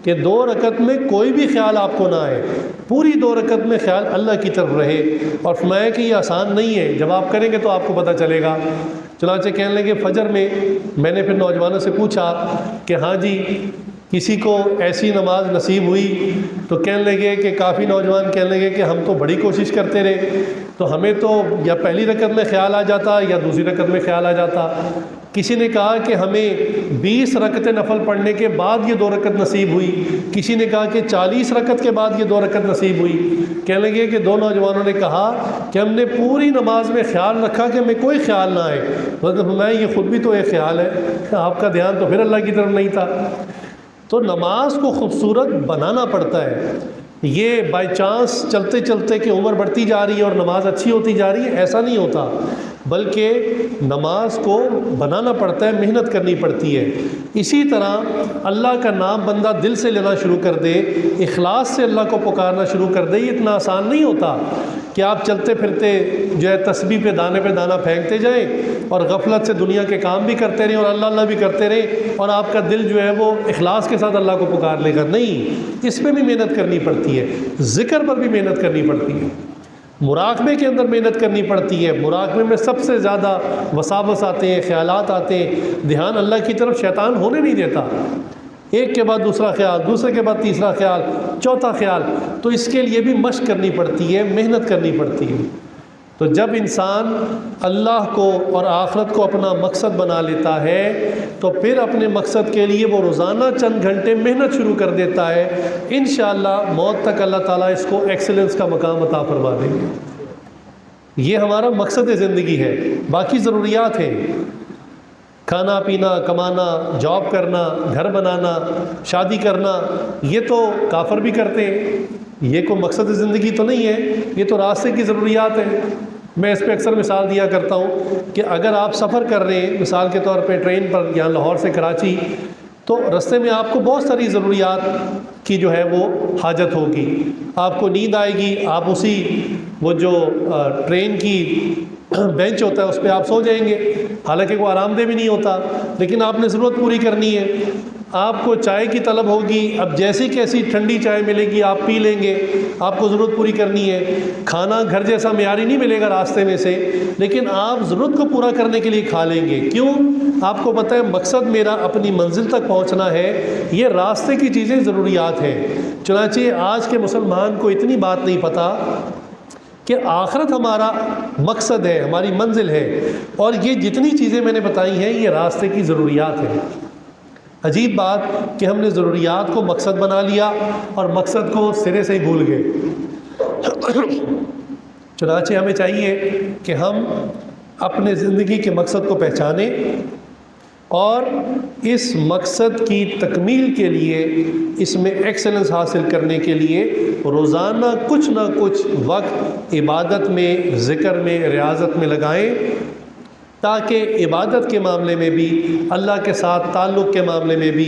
کہ 2 رکعت میں کوئی بھی خیال آپ کو نہ آئے، پوری 2 رکعت میں خیال اللہ کی طرف رہے۔ اور فرمایا کہ یہ آسان نہیں ہے، جب آپ کریں گے تو آپ کو پتہ چلے گا۔ چنانچہ کہنے لگے فجر میں نے پھر نوجوانوں سے پوچھا کہ ہاں جی کسی کو ایسی نماز نصیب ہوئی؟ تو کہنے لگے کہ کافی نوجوان کہنے لگے کہ ہم تو بڑی کوشش کرتے رہے، تو ہمیں تو یا پہلی رکعت میں خیال آ جاتا یا دوسری رکعت میں خیال آ جاتا۔ کسی نے کہا کہ ہمیں 20 رکعتیں نفل پڑھنے کے بعد یہ 2 رکعت نصیب ہوئی، کسی نے کہا کہ 40 رکعت کے بعد یہ 2 رکعت نصیب ہوئی۔ کہنے لگے کہ 2 نوجوانوں نے کہا کہ ہم نے پوری نماز میں خیال رکھا کہ ہمیں کوئی خیال نہ آئے۔ مطلب میں یہ خود بھی تو ایک خیال ہے، آپ کا دھیان تو پھر اللہ کی طرف نہیں تھا۔ تو نماز کو خوبصورت بنانا پڑتا ہے، یہ بائی چانس چلتے چلتے کہ عمر بڑھتی جا رہی ہے اور نماز اچھی ہوتی جا رہی ہے، ایسا نہیں ہوتا، بلکہ نماز کو بنانا پڑتا ہے، محنت کرنی پڑتی ہے۔ اسی طرح اللہ کا نام بندہ دل سے لینا شروع کر دے، اخلاص سے اللہ کو پکارنا شروع کر دے، یہ اتنا آسان نہیں ہوتا کہ آپ چلتے پھرتے جو ہے تسبیح پہ دانہ پھینکتے جائیں اور غفلت سے دنیا کے کام بھی کرتے رہیں اور اللہ اللہ بھی کرتے رہیں اور آپ کا دل جو ہے وہ اخلاص کے ساتھ اللہ کو پکار لے گا۔ نہیں، اس پہ بھی محنت کرنی پڑتی ہے، ذکر پر بھی محنت کرنی پڑتی ہے، مراقبے کے اندر محنت کرنی پڑتی ہے۔ مراقبے میں سب سے زیادہ وساوس آتے ہیں، خیالات آتے ہیں، دھیان اللہ کی طرف شیطان ہونے نہیں دیتا، ایک کے بعد دوسرا خیال، دوسرے کے بعد تیسرا خیال، چوتھا خیال۔ تو اس کے لیے بھی مشق کرنی پڑتی ہے، محنت کرنی پڑتی ہے۔ تو جب انسان اللہ کو اور آخرت کو اپنا مقصد بنا لیتا ہے تو پھر اپنے مقصد کے لیے وہ روزانہ چند گھنٹے محنت شروع کر دیتا ہے، انشاءاللہ موت تک اللہ تعالیٰ اس کو ایکسلنس کا مقام عطا فرما دیں گے۔ یہ ہمارا مقصد زندگی ہے، باقی ضروریات ہیں، کھانا پینا، کمانا، جاب کرنا، گھر بنانا، شادی کرنا، یہ تو کافر بھی کرتے ہیں، یہ کوئی مقصد زندگی تو نہیں ہے، یہ تو راستے کی ضروریات ہیں۔ میں اس پہ اکثر مثال دیا کرتا ہوں کہ اگر آپ سفر کر رہے ہیں مثال کے طور پہ ٹرین پر، یہاں لاہور سے کراچی، تو رستے میں آپ کو بہت ساری ضروریات کی جو ہے وہ حاجت ہوگی، آپ کو نیند آئے گی، آپ اسی وہ جو ٹرین کی بینچ ہوتا ہے اس پہ آپ سو جائیں گے، حالانکہ وہ آرام دہ بھی نہیں ہوتا، لیکن آپ نے ضرورت پوری کرنی ہے۔ آپ کو چائے کی طلب ہوگی، اب جیسی کیسی ٹھنڈی چائے ملے گی آپ پی لیں گے، آپ کو ضرورت پوری کرنی ہے۔ کھانا گھر جیسا معیاری نہیں ملے گا راستے میں سے، لیکن آپ ضرورت کو پورا کرنے کے لیے کھا لیں گے، کیوں؟ آپ کو پتہ ہے مقصد میرا اپنی منزل تک پہنچنا ہے، یہ راستے کی چیزیں ضروریات ہیں۔ چنانچہ آج کے مسلمان کو اتنی بات نہیں پتہ کہ آخرت ہمارا مقصد ہے، ہماری منزل ہے، اور یہ جتنی چیزیں میں نے بتائی ہیں یہ راستے کی ضروریات ہیں۔ عجیب بات کہ ہم نے ضروریات کو مقصد بنا لیا اور مقصد کو سرے سے ہی بھول گئے۔ چنانچہ ہمیں چاہیے کہ ہم اپنے زندگی کے مقصد کو پہچانیں اور اس مقصد کی تکمیل کے لیے، اس میں ایکسلنس حاصل کرنے کے لیے روزانہ کچھ نہ کچھ وقت عبادت میں، ذکر میں، ریاضت میں لگائیں، تاکہ عبادت کے معاملے میں بھی، اللہ کے ساتھ تعلق کے معاملے میں بھی،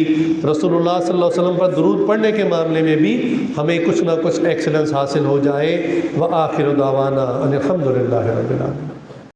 رسول اللہ صلی اللہ علیہ وسلم پر درود پڑھنے کے معاملے میں بھی ہمیں کچھ نہ کچھ ایکسلنس حاصل ہو جائے۔ وآخر دعوانا ان الحمد للہ رب العالمین۔